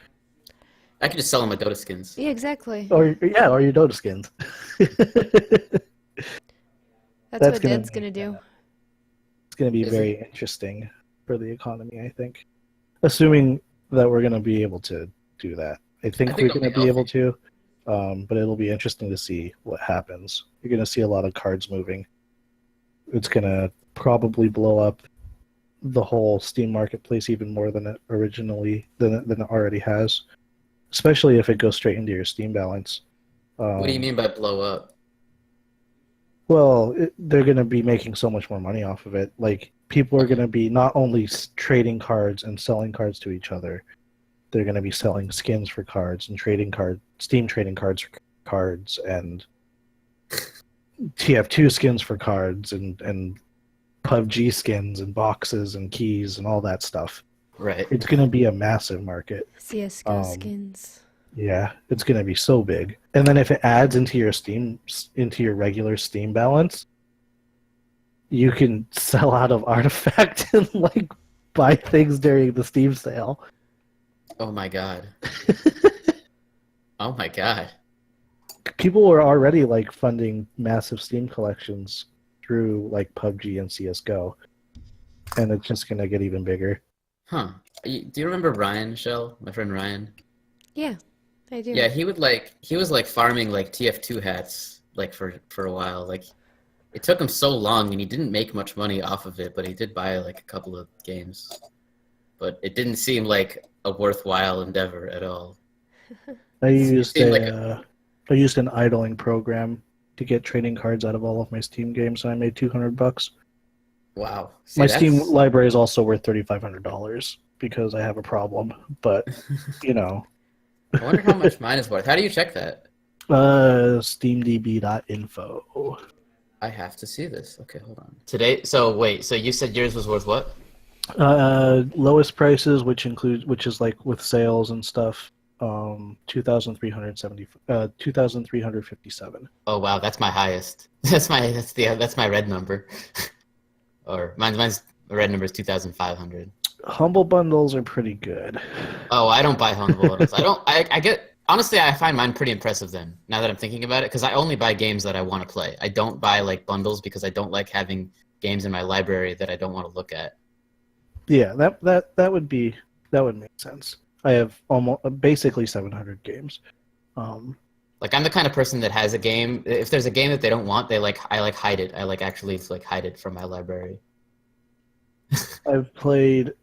I could just sell them my Dota skins. Yeah, exactly. Or your Dota skins. That's what Dad's gonna do. It's gonna be very interesting for the economy, I think. Assuming that we're gonna be able to do that. I think we're gonna be able to. But it'll be interesting to see what happens. You're gonna see a lot of cards moving. It's gonna probably blow up the whole Steam marketplace even more than it already has. Especially if it goes straight into your Steam balance. What do you mean by blow up? Well, they're going to be making so much more money off of it. Like, people are going to be not only trading cards and selling cards to each other, they're going to be selling skins for cards and Steam trading cards for cards, and TF2 skins for cards, and PUBG skins and boxes and keys and all that stuff. Right. It's going to be a massive market. CS:GO skins. Yeah, it's going to be so big. And then if it adds into your regular Steam balance, you can sell out of Artifact and like buy things during the Steam sale. Oh my god. Oh my god. People are already like funding massive Steam collections through like PUBG and CS:GO, and it's just going to get even bigger. Huh. Do you remember Ryan Shell? My friend Ryan? Yeah, I do. Yeah, he was like farming like TF2 hats like for a while. Like it took him so long and he didn't make much money off of it, but he did buy like a couple of games. But it didn't seem like a worthwhile endeavor at all. I used seemed I used an idling program to get trading cards out of all of my Steam games, and I made $200. Wow. See, My that's- Steam library is also worth $3,500 because I have a problem, but you know, I wonder how much mine is worth. How do you check that? steamdb.info. I have to see this. Okay, hold on. Today, so wait, so you said yours was worth what? Lowest prices, which is like with sales and stuff, 2,357. Oh wow, that's my highest. That's my red number. Or mine's the red number is 2,500. Humble bundles are pretty good. Oh, I don't buy humble bundles. Honestly, I find mine pretty impressive then, now that I'm thinking about it, because I only buy games that I want to play. I don't buy like bundles because I don't like having games in my library that I don't want to look at. Yeah, that would make sense. I have basically 700 games. Like I'm the kind of person that has a game. If there's a game that they don't want, I hide it. I actually hide it from my library.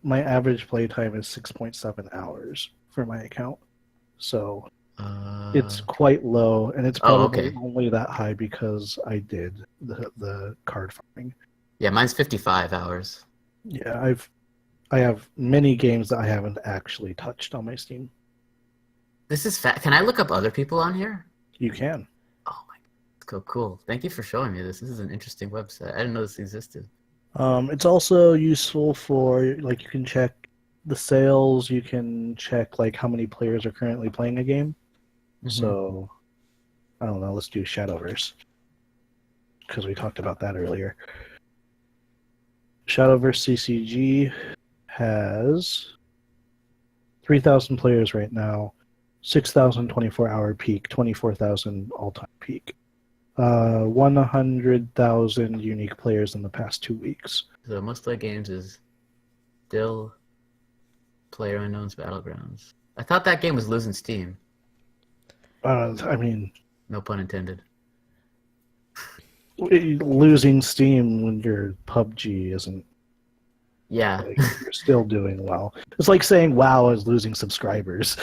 My average playtime is 6.7 hours for my account, so it's quite low, and it's probably only that high because I did the card farming. Yeah, mine's 55 hours. Yeah, I have many games that I haven't actually touched on my Steam. This is Can I look up other people on here? You can. Oh my god, cool. Thank you for showing me this. This is an interesting website. I didn't know this existed. It's also useful for, like, you can check the sales, you can check, like, how many players are currently playing a game. Mhm. So, I don't know, let's do Shadowverse, because we talked about that earlier. Shadowverse CCG has 3,000 players right now, 6,000 24-hour peak, 24,000 all-time peak. 100,000 unique players in the past 2 weeks. The most played games is still PlayerUnknown's Battlegrounds. I thought that game was losing steam. I mean, No pun intended. losing steam when your PUBG isn't. Yeah. Like, you're still doing well. It's like saying WoW is losing subscribers.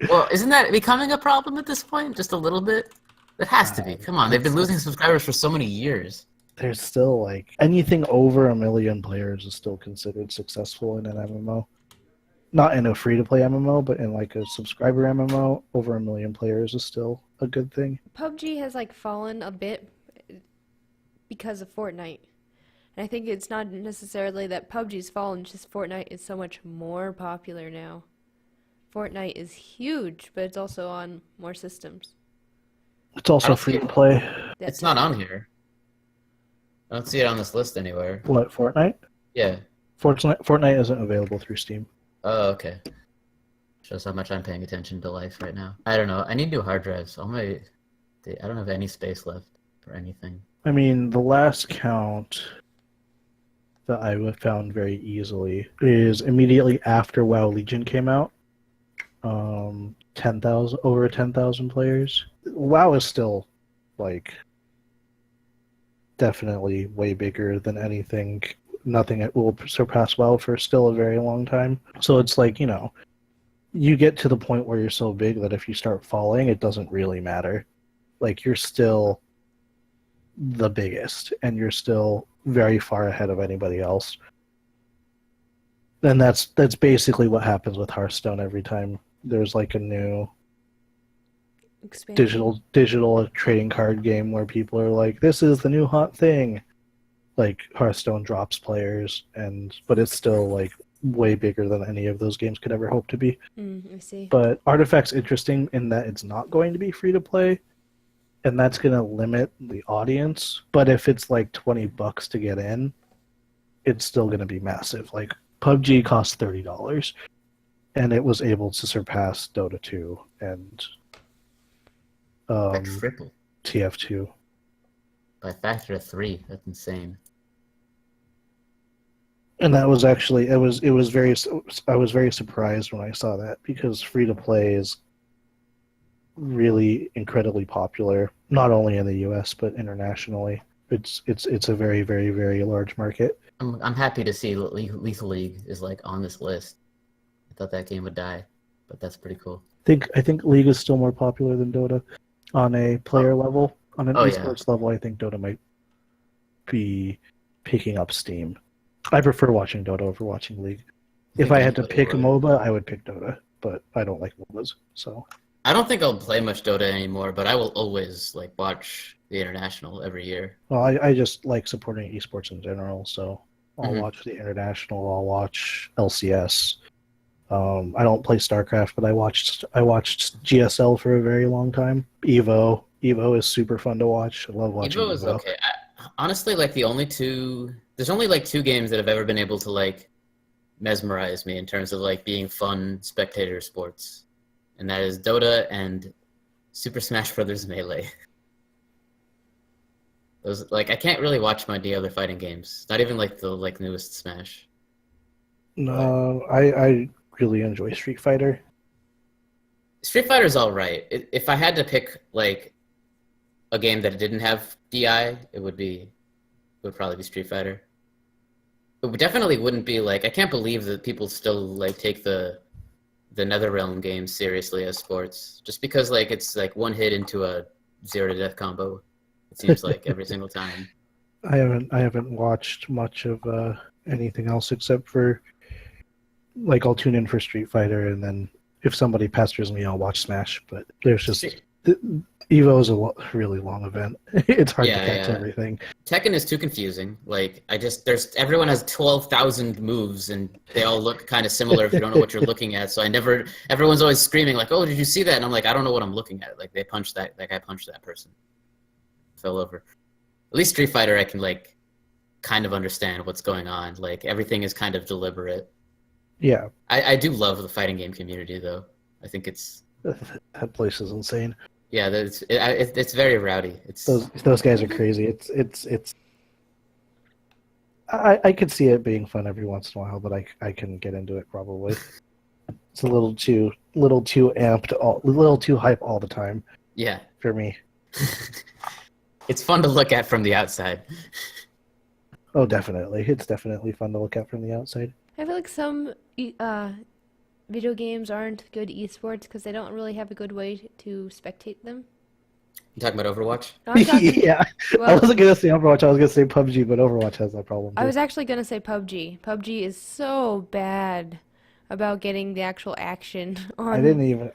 Well, isn't that becoming a problem at this point? Just a little bit? It has to be. Come on, they've been losing subscribers for so many years. There's still, like, anything over 1 million players is still considered successful in an MMO. Not in a free-to-play MMO, but in, like, a subscriber MMO, over 1 million players is still a good thing. PUBG has like fallen a bit because of Fortnite. And I think it's not necessarily that PUBG's fallen, just Fortnite is so much more popular now. Fortnite is huge, but it's also on more systems. It's also don't see free it. to play. It's not on here. I don't see it on this list anywhere. What, Fortnite? Yeah. Fortnite isn't available through Steam. Oh, okay. Shows how much I'm paying attention to life right now. I don't know. I need new hard drives. I don't have any space left for anything. I mean, the last count that I found very easily is immediately after WoW Legion came out. 10,000, over 10,000 players. WoW is still, like, definitely way bigger than anything. Nothing will surpass WoW for still a very long time. So it's like, you know, you get to the point where you're so big that if you start falling, it doesn't really matter. Like, you're still the biggest, and you're still very far ahead of anybody else. And that's basically what happens with Hearthstone every time there's like a new Expansion. digital trading card game where people are like, this is the new hot thing. Like Hearthstone drops players, but it's still like way bigger than any of those games could ever hope to be. I see. But Artifact's interesting in that it's not going to be free to play, and that's going to limit the audience. But if it's like $20 to get in, it's still going to be massive. Like PUBG cost $30, and it was able to surpass Dota 2 and By triple. TF2. By a factor of 3. That's insane. And that was actually I was very surprised when I saw that, because free to play is really incredibly popular, not only in the US but internationally. It's a very, very, very large market. I'm happy to see Lethal League is like on this list. I thought that game would die, but that's pretty cool. I think League is still more popular than Dota on a player level. On an esports level, I think Dota might be picking up steam. I prefer watching Dota over watching League. If I had to pick a MOBA, I would pick Dota, but I don't like MOBAs, so. I don't think I'll play much Dota anymore, but I will always like watch the international every year. Well, I just like supporting esports in general, so I'll Mhm. watch the international. I'll watch LCS. I don't play StarCraft, but I watched GSL for a very long time. Evo is super fun to watch. I love watching Evo is okay. Honestly, like there's only like 2 games that have ever been able to like mesmerize me in terms of like being fun spectator sports, and that is Dota and Super Smash Bros. Melee. Those, like, I can't really watch the other fighting games. Not even like the newest Smash. No, I really enjoy Street Fighter. Street Fighter's all right. If I had to pick like a game that didn't have DI, it would probably be Street Fighter. It definitely wouldn't be like, I can't believe that people still like take the NetherRealm games seriously as sports, just because like it's like one hit into a 0 to death combo. It seems like every single time. I haven't watched much of anything else except for like I'll tune in for Street Fighter, and then if somebody pesters me, I'll watch Smash. But there's just Evo is a really long event. It's hard to catch everything. Tekken is too confusing. Like everyone has 12,000 moves, and they all look kind of similar if you don't know what you're looking at. So everyone's always screaming like, "Oh, did you see that?" And I'm like, I don't know what I'm looking at. Like that guy punched that person, fell over. At least Street Fighter, I can like kind of understand what's going on. Like everything is kind of deliberate. Yeah, I do love the fighting game community, though. I think that place is insane. Yeah, it's very rowdy. Those guys are crazy. I could see it being fun every once in a while, but I couldn't get into it probably. It's a little too amped, a little too hype all the time. Yeah, for me. It's fun to look at from the outside. Oh, definitely. It's definitely fun to look at from the outside. I feel like some video games aren't good esports because they don't really have a good way to spectate them. You talking about Overwatch? No, I'm talking, Yeah, I wasn't gonna say Overwatch. I was gonna say PUBG, but Overwatch has that problem too. I was actually gonna say PUBG. PUBG is so bad about getting the actual action on.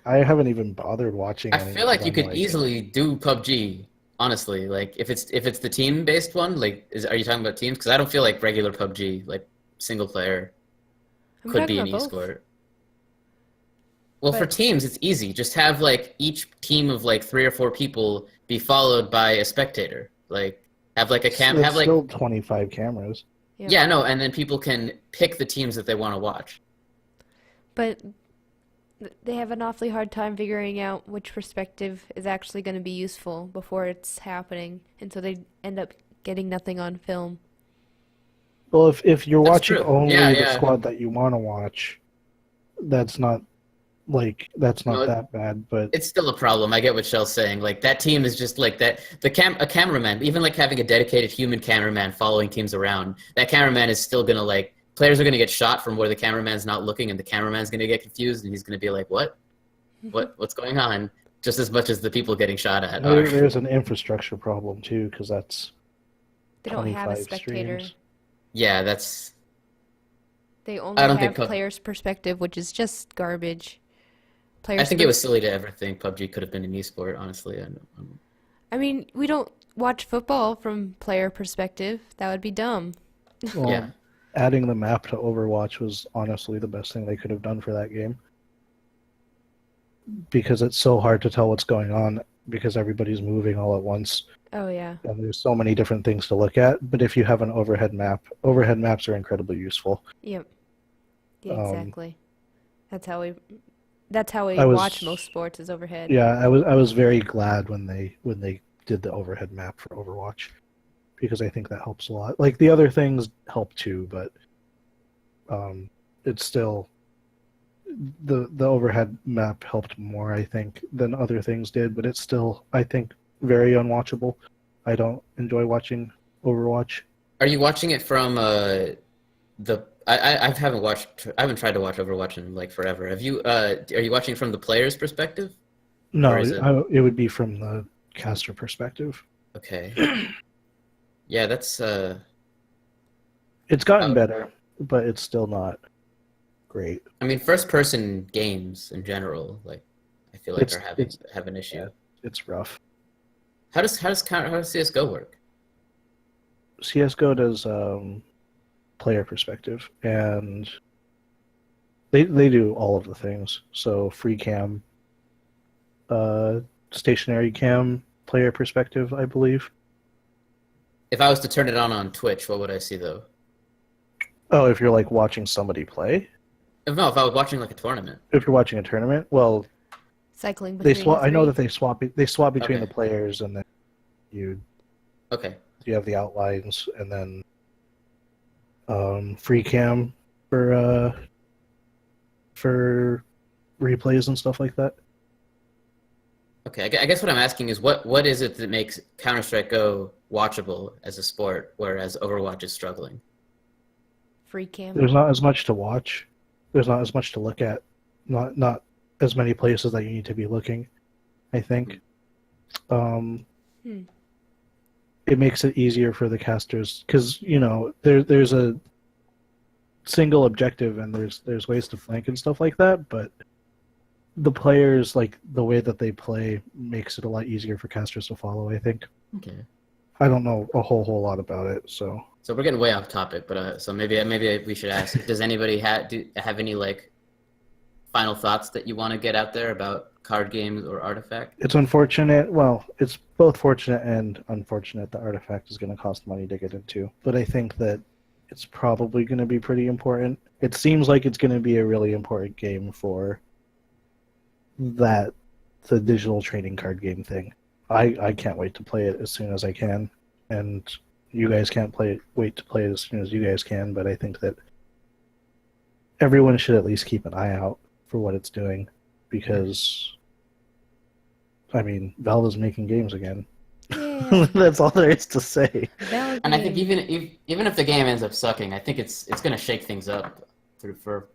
I haven't even bothered watching. I feel like you could easily do PUBG. Honestly, like if it's the team-based one, like are you talking about teams? Because I don't feel like regular PUBG, like single player, could be an esport. Well, for teams, it's easy. Just have like each team of like 3 or 4 people be followed by a spectator. Like have like a cam. Have like still 25 cameras. Yeah, no, and then people can pick the teams that they want to watch. But they have an awfully hard time figuring out which perspective is actually going to be useful before it's happening, and so they end up getting nothing on film. Well, if you're watching true. only the squad that you want to watch, that's not that bad, but it's still a problem. I get what Shell's saying. Like that team is just like that. A cameraman, even like having a dedicated human cameraman following teams around, that cameraman is still gonna like players are gonna get shot from where the cameraman's not looking, and the cameraman's gonna get confused, and he's gonna be like, "What's going on?" just as much as the people getting shot at are. There's an infrastructure problem too, because that's They don't have a 25 spectator. streams. Yeah, that's. They I only don't have think pub- players' perspective, which is just garbage. I Players. think it was silly to ever think PUBG could have been an esport. Honestly, I mean, we don't watch football from player perspective. That would be dumb. Well, Yeah. adding the map to Overwatch was honestly the best thing they could have done for that game. Because it's so hard to tell what's going on because everybody's moving all at once Oh yeah. and there's so many different things to look at. But if you have an overhead maps are incredibly useful. Yep. Yeah, Um, exactly. That's how we. That's how we I was- watch most sports is overhead. Yeah, I was very glad when they did the overhead map for Overwatch because I think that helps a lot. Like the other things help too, but it's still the overhead map helped more I think than other things did, but it's still I think very unwatchable. I don't enjoy watching Overwatch. Are you watching it from the? I haven't watched. I haven't tried to watch Overwatch in like forever. Have you? Are you watching from the player's perspective? No, Or is it- it would be from the caster perspective. Okay. Yeah, that's. It's gotten Oh. better, but it's still not great. I mean, first-person games in general, like, I feel like It's- have an issue. It's rough. How does CS:GO work? CS:GO does player perspective, and they do all of the things. So free cam, stationary cam, player perspective, I believe. If I was to turn it on Twitch, what would I see though? Oh, if you're like watching somebody play, If I was watching like a tournament. if you're watching a tournament, well, Cycling they between swap. the I know three. that they swap between Okay. the players, and then you Okay. have the outlines, and then free cam for replays and stuff like that. Okay. I guess what I'm asking is what is it that makes Counter-Strike Go watchable as a sport, whereas Overwatch is struggling? Free cam. There's not as much to watch. There's not as much to look at. Not as many places that you need to be looking. I think. Hmm. It makes it easier for the casters because there's a single objective and there's ways to flank and stuff like that, but the players like the way that they play makes it a lot easier for casters to follow. I think. Okay. I don't know a whole lot about it, so. So we're getting way off topic, but so maybe we should ask: does anybody have any like final thoughts that you want to get out there about card games or Artifact? It's unfortunate. Well, it's both fortunate and unfortunate that Artifact is going to cost money to get into. But I think that it's probably going to be pretty important. It seems like it's going to be a really important game for the digital trading card game thing. I can't wait to play it as soon as I can. And you guys can't wait to play it as soon as you guys can. But I think that everyone should at least keep an eye out for what it's doing. Because I mean, Valve is making games again. Yeah. That's all there is to say. Valid And I think game. even if the game ends up sucking, I think it's going to shake things up for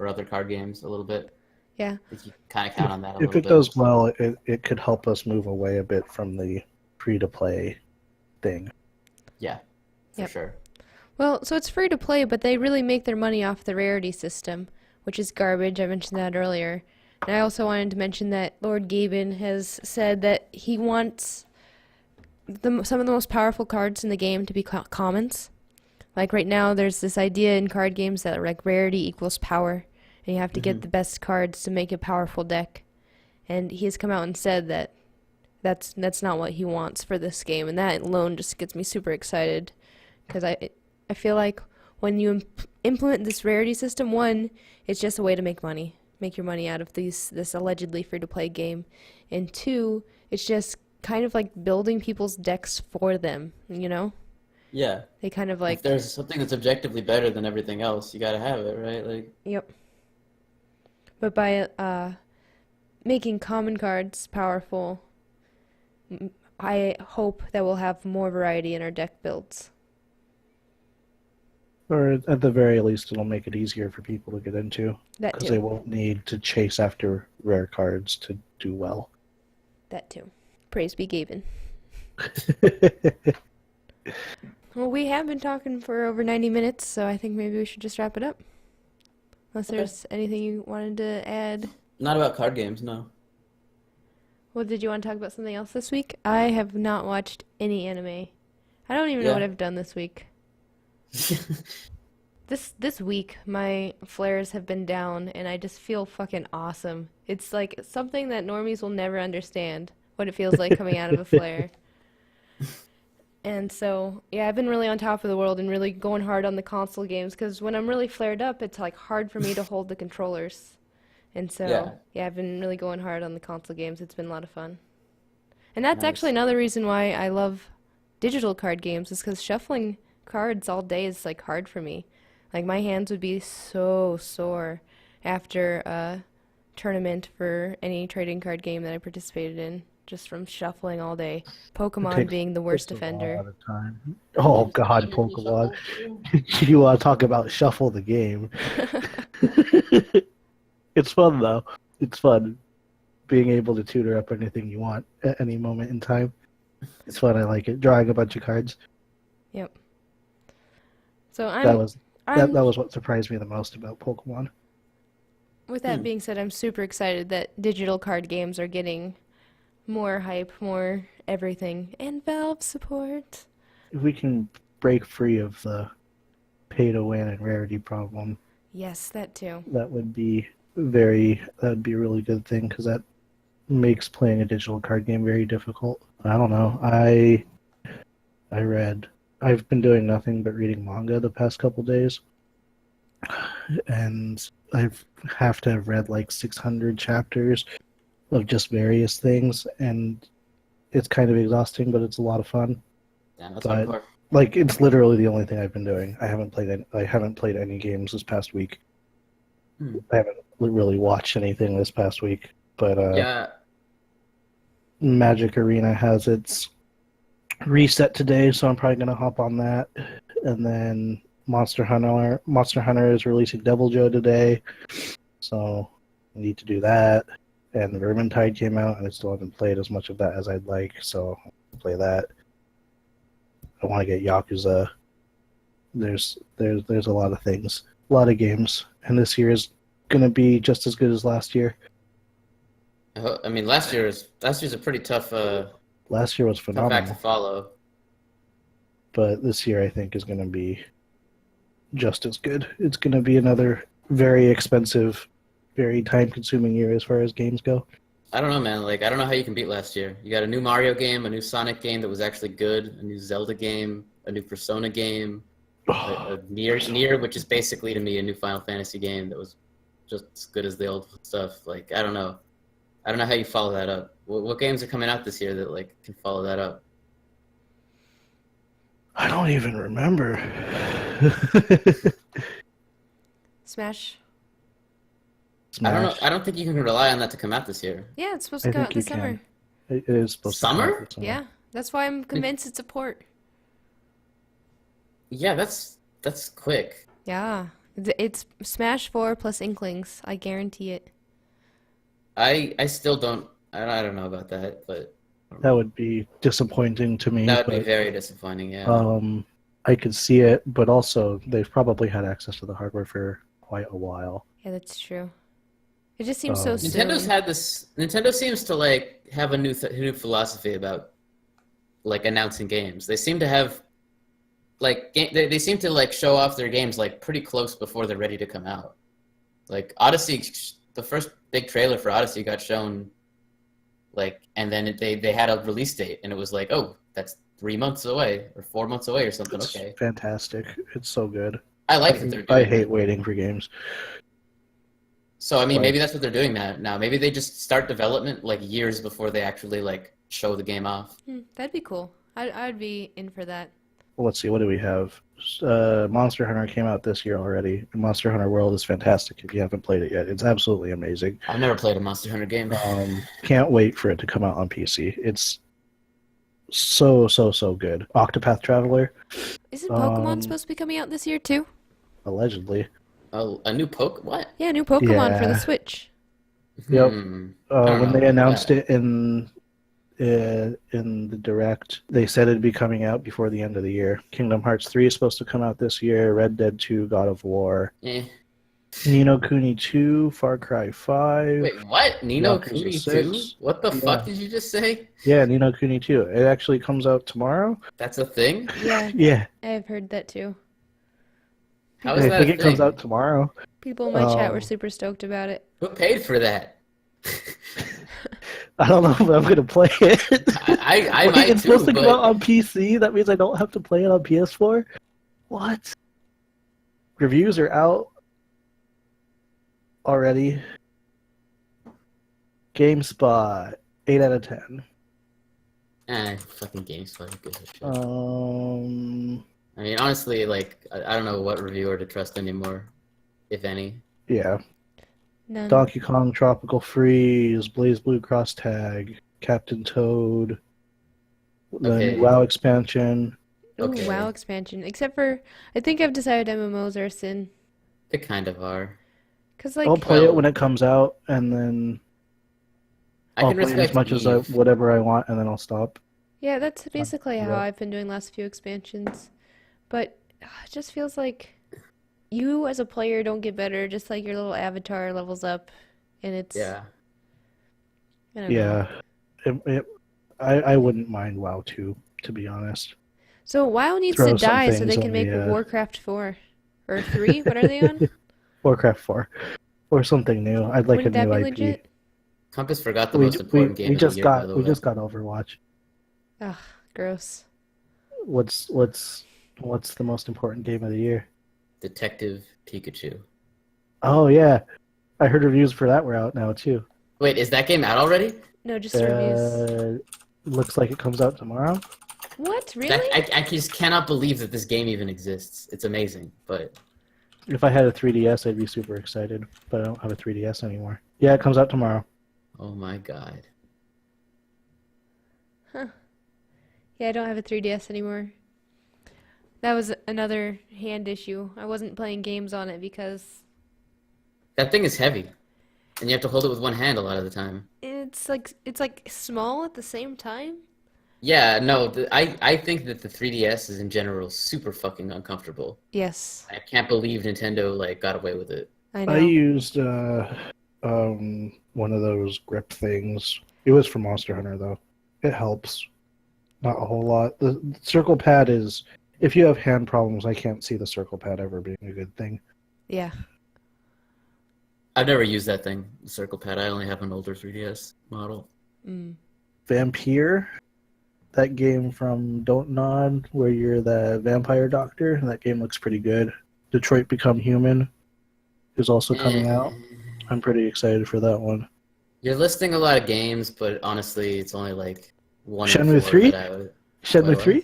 other card games a little bit. Yeah. I think you kind of count on that a If little it bit. does well, it could help us move away a bit from the free-to-play thing. Yeah, for Yep. sure. Well, so it's free to play, but they really make their money off the rarity system, which is garbage. I mentioned that earlier. And I also wanted to mention that Lord Gaben has said that he wants some of the most powerful cards in the game to be commons. Like right now, there's this idea in card games that like rarity equals power, and you have to get the best cards to make a powerful deck. And he has come out and said that that's not what he wants for this game, and that alone just gets me super excited because I feel like when you implement this rarity system, one, it's just a way to make money, make your money out of this allegedly free-to-play game, and two, it's just kind of like building people's decks for them, you know? Yeah. They kind of If like, there's something that's objectively better than everything else, you got to have it, right? Like, yep. But by making common cards powerful, I hope that we'll have more variety in our deck builds. Or at the very least, it'll make it easier for people to get into That because they too. won't need to chase after rare cards to do well. That too. Praise be Gaben. Well, we have been talking for over 90 minutes, so I think maybe we should just wrap it up. Unless Okay. there's anything you wanted to add. Not about card games, no. Well, did you want to talk about something else this week? I have not watched any anime. I don't even know what Yeah. I've done this week. This week, my flares have been down, and I just feel fucking awesome. It's like something that normies will never understand, what it feels like coming out of a flare. And so, yeah, I've been really on top of the world and really going hard on the console games, because when I'm really flared up, it's like hard for me to hold the controllers. And so, Yeah. yeah, I've been really going hard on the console games. It's been a lot of fun. And that's Nice. actually another reason why I love digital card games, is because shuffling cards all day is like hard for me. Like my hands would be so sore after a tournament for any trading card game that I participated in, just from shuffling all day. Pokemon takes- being the worst Takes a offender. lot of time. Oh God, Pokemon! You want to talk about shuffle the game? It's fun though. It's fun being able to tutor up anything you want at any moment in time. It's fun. I like it. Drawing a bunch of cards. Yep. So That was I'm that was what surprised me the most about Pokemon. with that being said, I'm super excited that digital card games are getting more hype, more everything, and Valve support. If we can break free of the pay to win and rarity problem, Yes, that too. that would be a really good thing, because that makes playing a digital card game very difficult. I don't know. I've been doing nothing but reading manga the past couple days, and have to have read like 600 chapters of just various things, and it's kind of exhausting, but it's a lot of fun. Damn, that's But- hardcore. Like, it's literally the only thing I've been doing. I haven't played any games this past week. I haven't really watched anything this past week. But Yeah. Magic Arena has its reset today, so I'm probably gonna hop on that. And then Monster Hunter is releasing Devil Joe today, so I need to do that. And Vermintide came out, and I still haven't played as much of that as I'd like, so I'll play that. I want to get Yakuza. There's a lot of things, a lot of games, and this year is gonna be just as good as last year. I mean, last year's a pretty tough Last year was act to phenomenal, follow. but this year I think is gonna be just as good. It's gonna be another very expensive, very time-consuming year as far as games go. I don't know, man. Like, I don't know how you can beat last year. You got a new Mario game, a new Sonic game that was actually good, a new Zelda game, a new Persona game, a Nier, which is basically to me a new Final Fantasy game that was just as good as the old stuff. Like, I don't know how you follow that up. What games are coming out this year that like can follow that up? I don't even remember. Smash. I don't know. Smash. I don't think you can rely on that to come out this year. Yeah, it's supposed to I come think out you this summer. can. It is supposed to come Summer? out this summer. Yeah, that's why I'm convinced it's a port. Yeah, that's quick. Yeah, it's Smash 4 plus Inklings. I guarantee it. I still don't. I don't know about that, but That would be disappointing to me. that would be but, very disappointing. Yeah. I could see it, but also they've probably had access to the hardware for quite a while. Yeah, that's true. It just seems so soon. Nintendo's had this. Nintendo seems to like have a new philosophy about like announcing games. They seem to have like they seem to like show off their games like pretty close before they're ready to come out. Like Odyssey, the first big trailer for Odyssey got shown, like, and then they had a release date, and it was like, oh, that's 3 months away or 4 months away or something. It's Okay, fantastic. It's so good. I like that they're doing I that. hate waiting for games. So I mean, Like- maybe that's what they're doing now. Maybe they just start development like years before they actually like show the game off. That'd be cool. I'd be in for that. Well, let's see, what do we have? Monster Hunter came out this year already. Monster Hunter World is fantastic if you haven't played it yet. It's absolutely amazing. I've never played a Monster Hunter game. Can't wait for it to come out on PC. It's so good. Octopath Traveler, Isn't Pokemon Um, supposed to be coming out this year too? allegedly. Oh, a new poke? What? Yeah, new Pokemon for the Yeah. Switch. Yep. I don't When know they about announced that. it in in the direct. They said it'd be coming out before the end of the year. Kingdom Hearts 3 is supposed to come out this year. Red Dead 2, God of War, Eh. Ni no Kuni 2, Far Cry 5. Wait, what? Nino Yakuza Kuni 2? 6. What the Yeah. fuck did you just say? Yeah, Ni no Kuni 2. It actually comes out tomorrow. That's a thing? Yeah, Yeah, I've heard that too. How is I that think a it comes thing? out tomorrow. People in my chat were Um, super stoked about it. Who paid for that? I don't know if I'm gonna play it. I Wait, might it's supposed too, to come out but on PC. That means I don't have to play it on PS4. What? Reviews are out already. GameSpot 8 out of 10. fucking GameSpot, who gives a shit? Um, I mean, honestly, like, I don't know what reviewer to trust anymore, if any. yeah. None. Donkey Kong Tropical Freeze, Blaze Blue Cross Tag, Captain Toad, the Okay. new WoW expansion. Ooh, Okay. WoW expansion. Except for, I think I've decided MMOs are a sin. They kind of are. Cause like, I'll play well- it when it comes out, and then I I'll can play it as respect much as Eve. whatever I want, and then I'll stop. yeah, that's basically how yeah. I've been doing last few expansions. But it just feels like you as a player don't get better, just like your little avatar levels up, and it's Yeah. I don't know. Yeah, I wouldn't mind WoW 2, to be honest. So WoW needs Throw to some die so they things can on make the, Warcraft 4 or 3. What are they on? Warcraft 4, or something new. I'd like Wouldn't a that new be IP. legit? Compass forgot the We, most we, important game we of the just year, by got the we way. just got Overwatch. Ugh, gross. What's the most important game of the year? Detective Pikachu. Oh yeah, I heard reviews for that were out now too. Wait, is that game out already? No, just reviews. Looks like it comes out tomorrow. What? Really? I just cannot believe that this game even exists. It's amazing, but If I had a 3DS, I'd be super excited, but I don't have a 3DS anymore. Yeah, it comes out tomorrow. oh my god. Yeah, I don't have a 3DS anymore. That was another hand issue. I wasn't playing games on it because That thing is heavy. And you have to hold it with one hand a lot of the time. it's like small at the same time. Yeah, no, I think that the 3DS is in general super fucking uncomfortable. Yes, I can't believe Nintendo like got away with it. I know. I used one of those grip things. It was for Monster Hunter though. It helps. Not a whole lot. The circle pad is, if you have hand problems, I can't see the circle pad ever being a good thing. Yeah. I've never used that thing, the Circle Pad. I only have an older 3DS model. Mm. Vampire, that game from Don't Nod, where you're the vampire doctor. That game looks pretty good. Detroit Become Human is also coming out. I'm pretty excited for that one. You're listing a lot of games, but honestly, it's only like one Shenmue in four 3? that I would... Shenmue What? 3?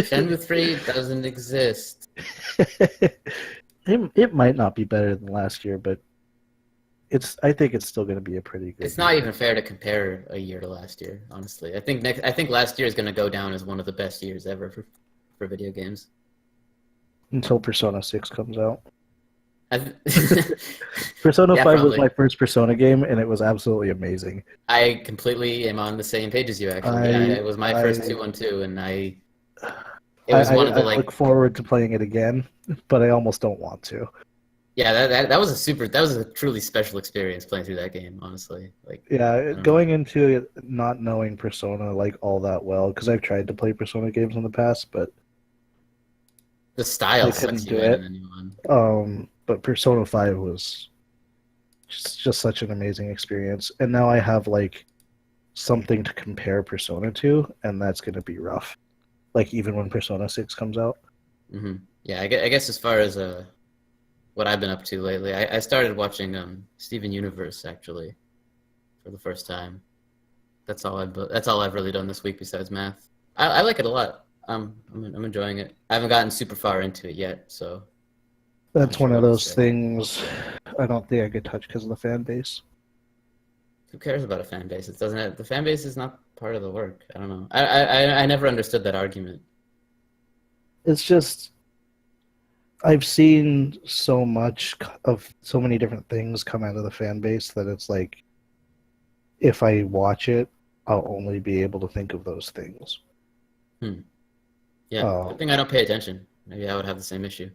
Shenmue 3 doesn't exist. It might not be better than last year, but I think it's still going to be a pretty good It's not year. even fair to compare a year to last year, honestly. I think last year is going to go down as one of the best years ever for video games. Until Persona 6 comes out. I, Persona Yeah, 5 was probably. my first Persona game, and it was absolutely amazing. I completely am on the same page as you, actually. Yeah, it was my first 2-1-2, and it was one of the I like... look forward to playing it again, but I almost don't want to. Yeah, that was a truly special experience playing through that game, honestly. Like, Yeah, don't going into it not knowing Persona like all that well, because I've tried to play Persona games in the past, but the style I sucks couldn't you do in it. in a new one. But Persona 5 was just such an amazing experience, and now I have like something to compare Persona to, and that's going to be rough. Like even when Persona 6 comes out. Hmm. Yeah, I guess as far as what I've been up to lately, I started watching Steven Universe actually for the first time. That's all I've really done this week besides math. I like it a lot. I'm enjoying it. I haven't gotten super far into it yet, so That's Not sure one of what to those say. things I don't think I could touch because of the fan base. who cares about a fan base? It doesn't have, the fan base is not part of the work. I don't know. I never understood that argument. It's just I've seen so much of so many different things come out of the fan base that it's like if I watch it, I'll only be able to think of those things. Yeah, good thing I don't pay attention. Maybe I would have the same issue.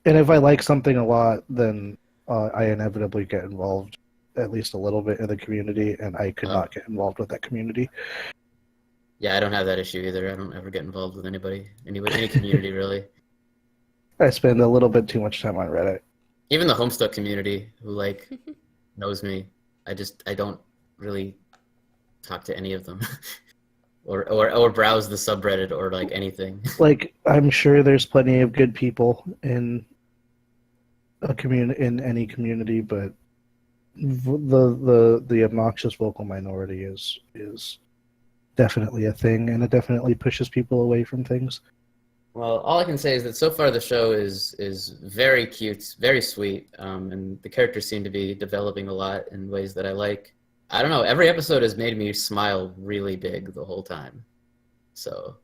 And if I like something a lot, then I inevitably get involved at least a little bit in the community, and I could not get involved with that community. Yeah, I don't have that issue either. I don't ever get involved with anybody, any community really. I spend a little bit too much time on Reddit. Even the Homestuck community, who like knows me, I don't really talk to any of them, or browse the subreddit or like anything. Like, I'm sure there's plenty of good people in in any community, but the obnoxious vocal minority is definitely a thing, and it definitely pushes people away from things. Well, all I can say is that so far the show is very cute, very sweet, and the characters seem to be developing a lot in ways that I like. I don't know, every episode has made me smile really big the whole time. So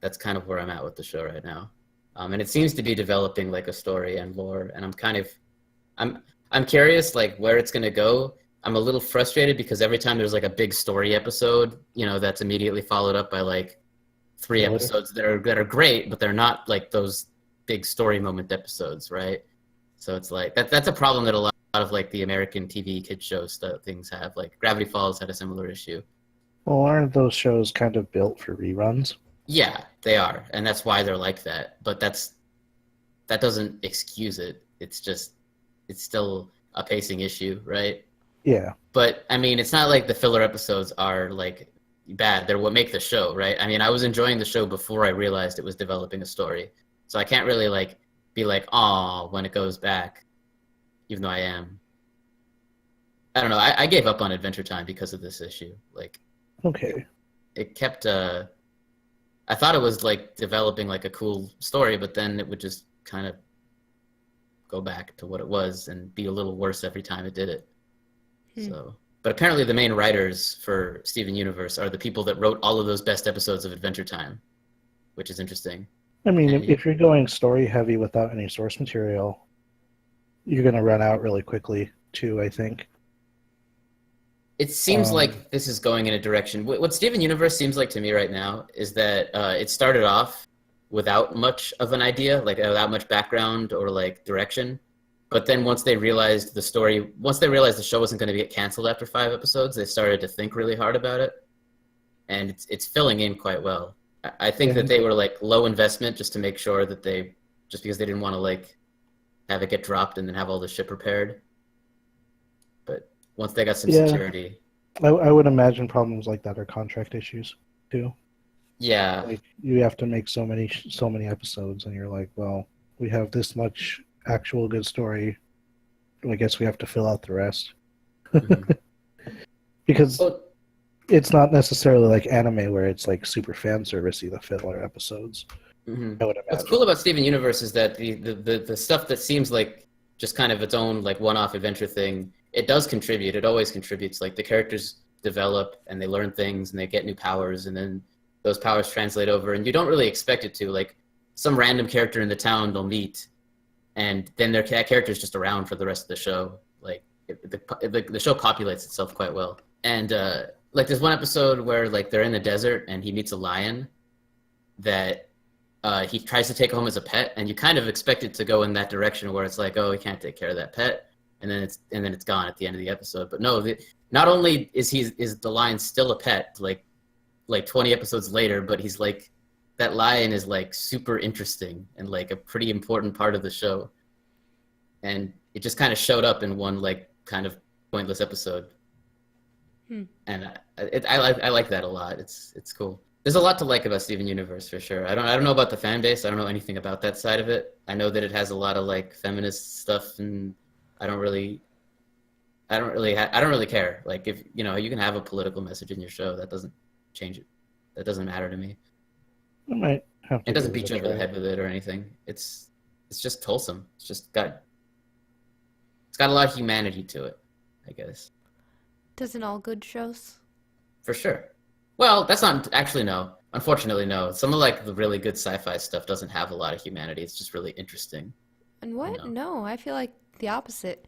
that's kind of where I'm at with the show right now. And it seems to be developing like a story and lore, and I'm curious like where it's gonna go. I'm a little frustrated because every time there's like a big story episode, you know, that's immediately followed up by like 3 episodes that are great, but they're not like those big story moment episodes, right? So it's like that's a problem that a lot of like the American TV kids shows things have. Like Gravity Falls had a similar issue. Well, aren't those shows kind of built for reruns? Yeah, they are, and that's why they're like that. But that doesn't excuse it. It's still a pacing issue, right? Yeah. But I mean, it's not like the filler episodes are like bad. They're what make the show, right? I mean, I was enjoying the show before I realized it was developing a story, so I can't really like be like, "Aw," when it goes back, even though I am. I don't know. I gave up on Adventure Time because of this issue. Like, Okay. it kept. I thought it was like developing like a cool story, but then it would just kind of go back to what it was and be a little worse every time it did it. So, but apparently the main writers for Steven Universe are the people that wrote all of those best episodes of Adventure Time, which is interesting. I mean, And if you're going story heavy without any source material, you're going to run out really quickly, too, I think. It seems like this is going in a direction. What Steven Universe seems like to me right now is that it started off without much of an idea, like without much background or like direction. But then once they realized the show wasn't going to get canceled after 5 episodes, they started to think really hard about it. And it's filling in quite well. I think that they were like low investment just to make sure that just because they didn't want to like have it get dropped and then have all the shit prepared. But once they got some security. I would imagine problems like that are contract issues, too. Yeah. Like, you have to make so many episodes, and you're like, well, we have this much actual good story. I guess we have to fill out the rest. Mm-hmm. Because it's not necessarily like anime where it's like super fan servicey, the filler episodes. Mm-hmm. I would imagine. What's cool about Steven Universe is that the stuff that seems like just kind of its own like one-off adventure thing, it does contribute. It always contributes. Like the characters develop and they learn things and they get new powers, and then those powers translate over, and you don't really expect it to. Like some random character in the town they'll meet, and then their character's just around for the rest of the show. Like the show populates itself quite well. And like there's one episode where like they're in the desert and he meets a lion that he tries to take home as a pet, and you kind of expect it to go in that direction where it's like, oh, he can't take care of that pet, and then it's gone at the end of the episode. But no, not only is the lion still a pet, like 20 episodes later, but he's like, that lion is like super interesting and like a pretty important part of the show, and it just kind of showed up in one like kind of pointless episode. And I like that a lot. It's cool. There's a lot to like about Steven Universe for sure. I don't know about the fan base. I don't know anything about that side of it. I know that it has a lot of like feminist stuff, and I don't really care. Like if you know, you can have a political message in your show. That doesn't change it. That doesn't matter to me. I might have to. It doesn't beat you over the head with it or anything. It's just wholesome. It's got a lot of humanity to it, I guess. Doesn't all good shows? For sure. Well, that's not actually no. Unfortunately, no. Some of like the really good sci-fi stuff doesn't have a lot of humanity. It's just really interesting. And what? No. No, I feel like the opposite.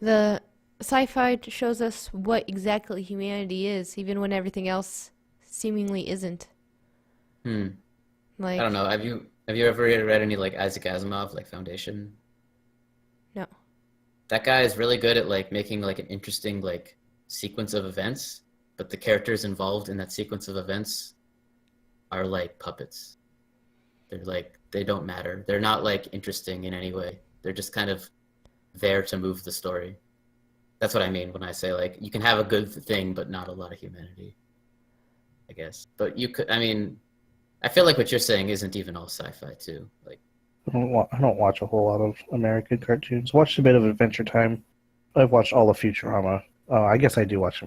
The sci-fi shows us what exactly humanity is, even when everything else seemingly isn't. Hmm. I don't Like, know. Have you ever read any like Isaac Asimov, like Foundation? no. That guy is really good at like making like an interesting like sequence of events, but the characters involved in that sequence of events are like puppets. They're like they don't matter. They're not like interesting in any way. They're just kind of there to move the story. That's what I mean when I say like you can have a good thing but not a lot of humanity, I guess. But you could, I mean, I feel like what you're saying isn't even all sci-fi too. Like, I don't watch a whole lot of American cartoons. Watched a bit of Adventure Time. I've watched all of Futurama. I guess I do watch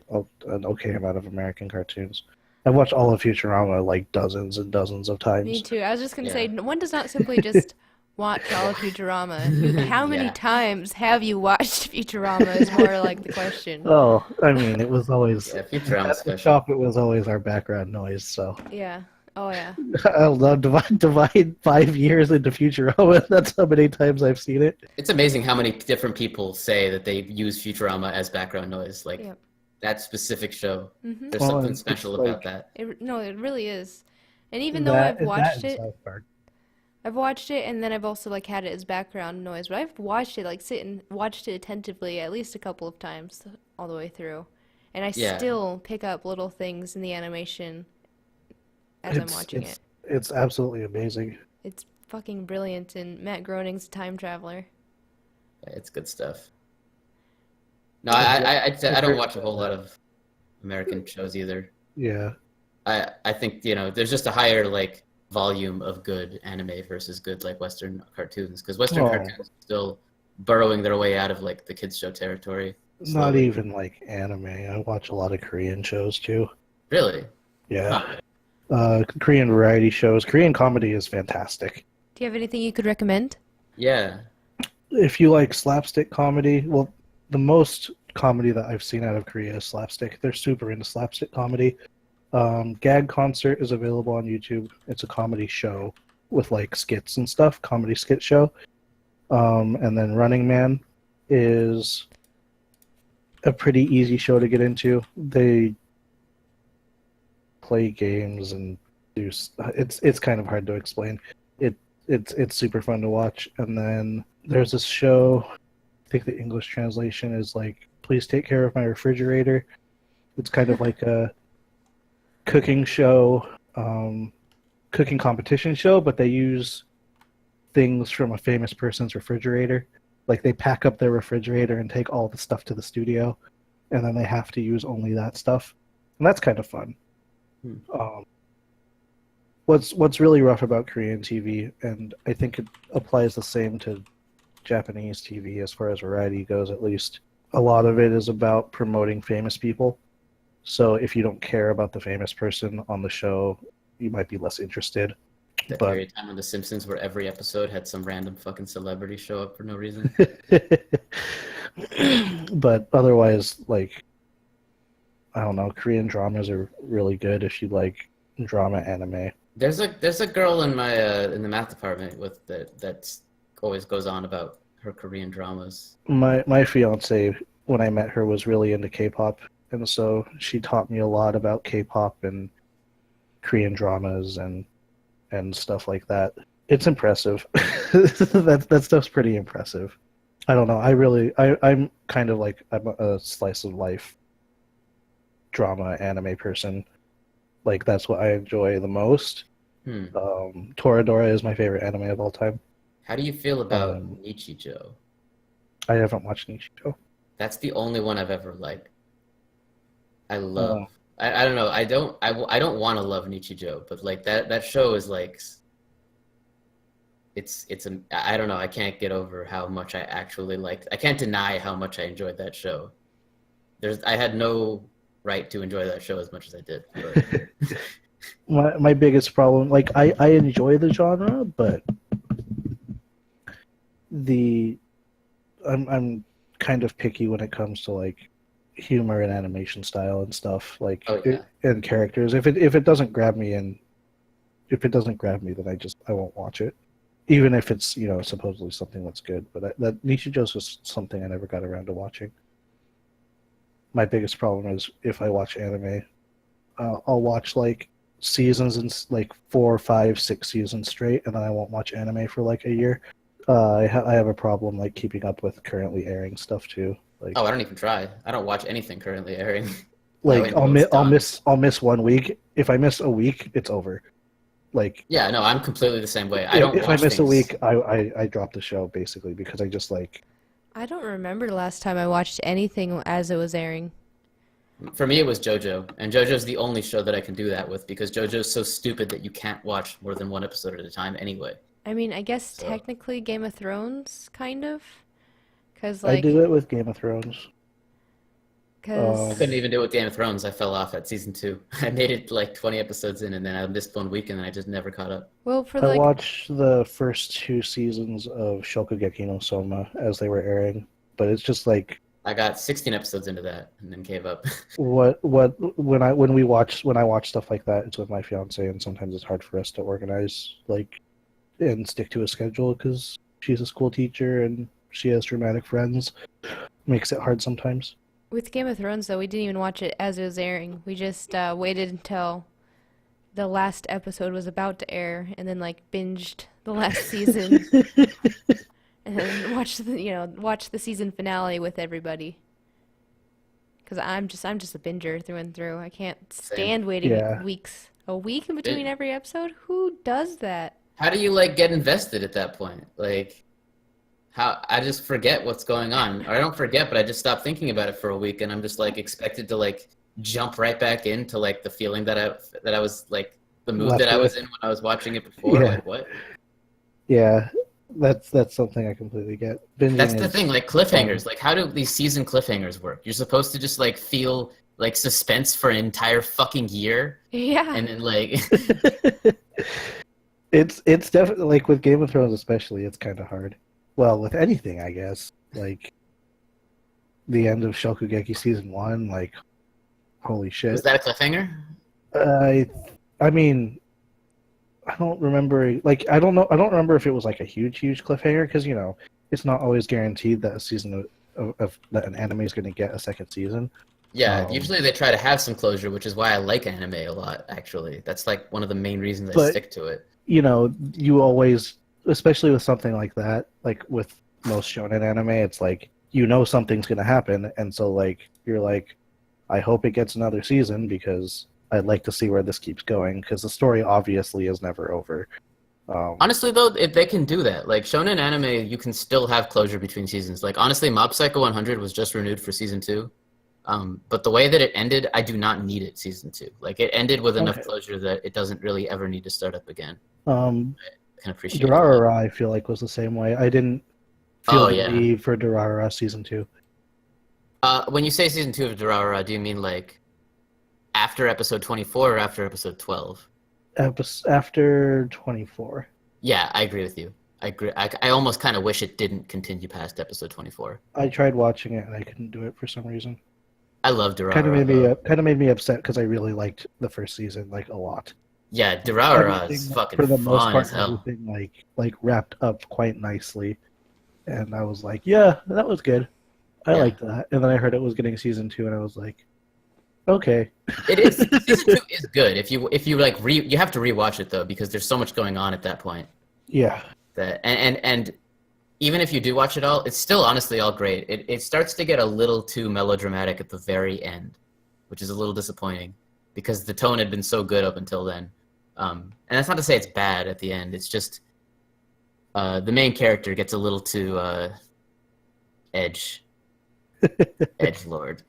an okay amount of American cartoons. I've watched all of Futurama like dozens and dozens of Me times. too. I was just gonna say, yeah. one does not simply just watch all of Futurama. How many Yeah. times have you watched Futurama is more like the question. Oh, I mean, it was always Yeah, Futurama's at the special. shop. It was always our background noise. So Yeah. Oh yeah. I'll divide 5 years into Futurama. That's how many times I've seen it. It's amazing how many different people say that they use Futurama as background noise. Like Yep. that specific show. Mhm. There's Well, something it's special like about that. No, it really is. And even though I've that watched and it, South Park. I've watched it and then I've also like had it as background noise. But I've watched it like sit and watched it attentively at least a couple of times all the way through. And I Yeah. still pick up little things in the animation as I'm It's watching it's it. it's absolutely amazing. It's fucking brilliant and Matt Groening's a time traveler. It's good stuff. No, I don't watch a whole lot of American shows either. Yeah, I think, there's just a higher like volume of good anime versus good like Western cartoons because Western Oh. cartoons are still burrowing their way out of like the kids show territory. not slowly. even like anime. I watch a lot of Korean shows too. Really? Yeah, Huh. Korean variety shows. Korean comedy is fantastic. Do you have anything you could recommend? Yeah. If you like slapstick comedy, well, the most comedy that I've seen out of Korea is slapstick. They're super into slapstick comedy. Gag Concert is available on YouTube. It's a comedy show with like skits and stuff, comedy skit show. And then Running Man is a pretty easy show to get into. They play games and it's kind of hard to explain. It's super fun to watch. And then there's this show, I think the English translation is like Please Take Care of My Refrigerator. It's kind of like a cooking show, cooking competition show, but they use things from a famous person's refrigerator. Like they pack up their refrigerator and take all the stuff to the studio, and then they have to use only that stuff, and that's kind of fun. Hmm. What's really rough about Korean TV, and I think it applies the same to Japanese TV as far as variety goes, at least. A lot of it is about promoting famous people. So if you don't care about the famous person on the show, you might be less interested. That But period of time on The Simpsons where every episode had some random fucking celebrity show up for no reason. but otherwise, like, I don't know, Korean dramas are really good if you like drama anime. There's a girl in my in the math department with that's always goes on about her Korean dramas. My fiance, when I met her, was really into K-pop, and so she taught me a lot about K-pop and Korean dramas and stuff like that. It's impressive. That stuff's pretty impressive. I don't know. I'm kind of like I'm a slice of life drama anime person. Like that's what I enjoy the most. Hmm. Toradora is my favorite anime of all time. How do you feel about Um, Nichijou? I haven't watched Nichijou. That's the only one I've ever liked. I Oh. love. I don't know. I don't want to love Nichijou, but like that show is like. I don't know. I can't get over how much I actually liked. I can't deny how much I enjoyed that show. I had no right to enjoy that show as much as I did. But My biggest problem, like I enjoy the genre, but I'm kind of picky when it comes to like humor and animation style and stuff like Oh, yeah. and characters. If it doesn't grab me, then I won't watch it, even if it's supposedly something that's good. But that Nichijou was something I never got around to watching. my biggest problem is if I watch anime, I'll watch like seasons and like 4, 5, 6 seasons straight, and then I won't watch anime for like a year. I have a problem like keeping up with currently airing stuff too. Like, Oh, I don't even try. I don't watch anything currently airing. I like wait until it's done. I'll miss one week. If I miss a week, it's over. Like, Yeah, no, I'm completely the same way. I don't if I watch miss a things. week, I drop the show basically because I just like I don't remember the last time I watched anything as it was airing. For me, it was JoJo, and JoJo's the only show that I can do that with because JoJo's so stupid that you can't watch more than one episode at a time anyway. I mean, I guess So technically Game of Thrones, kind of. Because, I like, do it with Game of Thrones. I because, couldn't even do it with Game of Thrones. I fell off at season 2. I made it like 20 episodes in, and then I missed one week, and then I just never caught up. well, for I like, watched the first 2 seasons of Shokugeki no Soma as they were airing, but it's just like I got 16 episodes into that, and then gave up. what when I watch stuff like that, it's with my fiance, and sometimes it's hard for us to organize like and stick to a schedule because she's a school teacher and she has dramatic friends. Makes it hard sometimes. with Game of Thrones, though, we didn't even watch it as it was airing. We just waited until the last episode was about to air, and then like binged the last season, and then watched the season finale with everybody. Because I'm just a binger through and through. I can't Same. stand waiting Yeah. weeks, a week in between It- every episode. Who does that? How do you like get invested at that point? Like, how I just forget what's going on, or I don't forget, but I just stop thinking about it for a week, and I'm just like expected to like jump right back into like the feeling that I was like the mood Left that I was with. in when I was watching it before. Yeah. Like what? Yeah, that's something I completely get. Binging That's the is thing, like cliffhangers. Like, how do these season cliffhangers work? You're supposed to just like feel like suspense for an entire fucking year, Yeah. and then like, it's definitely like with Game of Thrones especially, it's kind of hard. Well, with anything, I guess. Like the end of Shokugeki season 1, like holy shit. was that a cliffhanger? I mean, I don't remember. Like, I don't know. I don't remember if it was like a huge cliffhanger because it's not always guaranteed that a season of that an anime is going to get a second season. Yeah, Um, usually they try to have some closure, which is why I like anime a lot. Actually, that's like one of the main reasons I But- stick to it. You always, especially with something like that, like with most shonen anime, it's like something's going to happen, and so like you're like, I hope it gets another season because I'd like to see where this keeps going because the story obviously is never over. Honestly, though, if they can do that, like shonen anime, you can still have closure between seasons. Like honestly, Mob Psycho 100 was just renewed for season 2. But the way that it ended, I do not need it season 2. Like it ended with enough Okay. closure that it doesn't really ever need to start up again. Um, I can appreciate that. Durarara, I feel like was the same way. I didn't feel Oh, the yeah. need for Durarara season 2. When you say season 2 of Durarara, do you mean like after episode 24 or after episode 12? After 24. Yeah, I agree with you. I agree. I almost kind of wish it didn't continue past episode 24. I tried watching it and I couldn't do it for some reason. I love Durarara. Kind of made me upset because I really liked the first season like a lot. Yeah, Durarara is Everything, fucking for the most fun part, as hell. everything like wrapped up quite nicely, and I was like, yeah, that was good. I Yeah. liked that. And then I heard it was getting season 2, and I was like, okay. It is season 2 is good. If you like you have to rewatch it though because there's so much going on at that point. Yeah. That and even if you do watch it all, it's still honestly all great. It starts to get a little too melodramatic at the very end, which is a little disappointing because the tone had been so good up until then. And that's not to say it's bad at the end. It's just the main character gets a little too edge lord.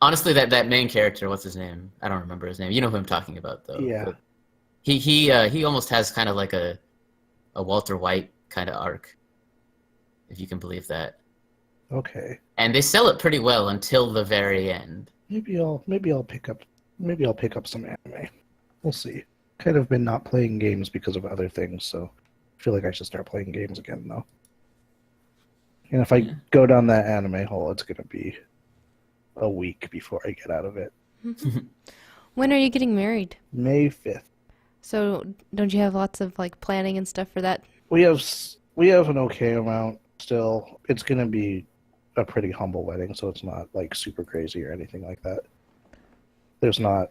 Honestly, that main character, what's his name? I don't remember his name. You know who I'm talking about, though. Yeah. But he almost has kind of like a Walter White kind of arc, if you can believe that. Okay. And they sell it pretty well until the very end. Maybe I'll pick up some anime. We'll see. Kind of been not playing games because of other things, so I feel like I should start playing games again though. And if I Yeah. go down that anime hole, it's gonna be a week before I get out of it. When are you getting married? May 5th. So don't you have lots of like planning and stuff for that? We have an okay amount still. It's gonna be a pretty humble wedding, so it's not like super crazy or anything like that. There's not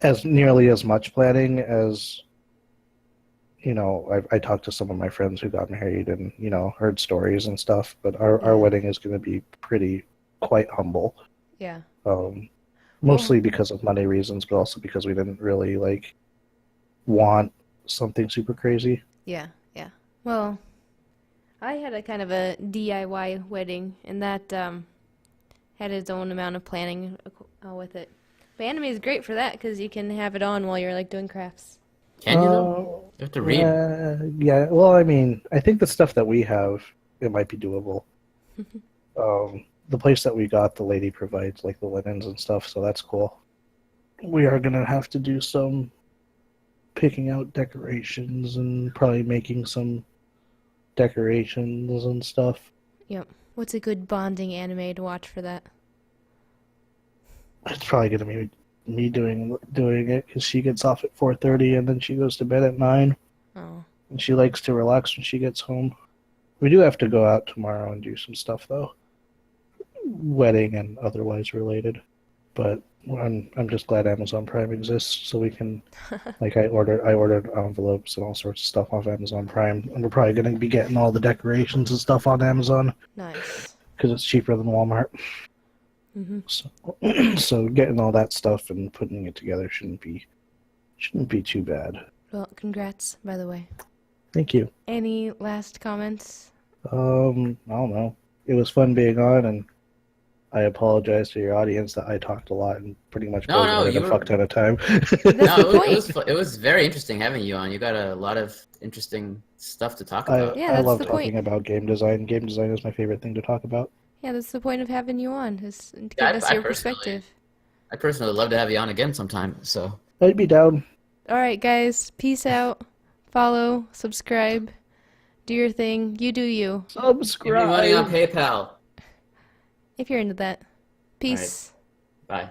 as nearly as much planning as, you know, I talked to some of my friends who got married and, you know, heard stories and stuff, but our wedding is going to be quite humble. Yeah. Mostly because of money reasons, but also because we didn't really like want something super crazy. Yeah. Well, I had a kind of a DIY wedding, and that had its own amount of planning with it. But anime is great for that because you can have it on while you're like doing crafts. Can you though? You have to read. Yeah, well, I mean, I think the stuff that we have, it might be doable. The place that we got, the lady provides like the linens and stuff, so that's cool. We are gonna have to do some picking out decorations and probably making some decorations and stuff. Yep. What's a good bonding anime to watch for that? It's probably gonna be me doing it because she gets off at 4:30 and then she goes to bed at 9. Oh. And she likes to relax when she gets home. We do have to go out tomorrow and do some stuff though, wedding and otherwise related. But I'm just glad Amazon Prime exists so we can like I ordered envelopes and all sorts of stuff off Amazon Prime, and we're probably gonna be getting all the decorations and stuff on Amazon Nice. because it's cheaper than Walmart. So getting all that stuff and putting it together shouldn't be too bad. Well, congrats, by the way. Thank you. Any last comments? I don't know. It was fun being on, and I apologize to your audience that I talked a lot and pretty much No, bullshitted you a were- fuck ton of time. No, the it was very interesting having you on. You got a lot of interesting stuff to talk about. Yeah, I that's love the talking point. about game design. Game design is my favorite thing to talk about. Yeah, that's the point of having you on, is to give Yeah, us I your personally- perspective. I personally love to have you on again sometime. So I'd be down. All right, guys. Peace out. Follow, subscribe, do your thing. You do you. give me money on Subscribe. PayPal. If you're into that. Peace. Bye.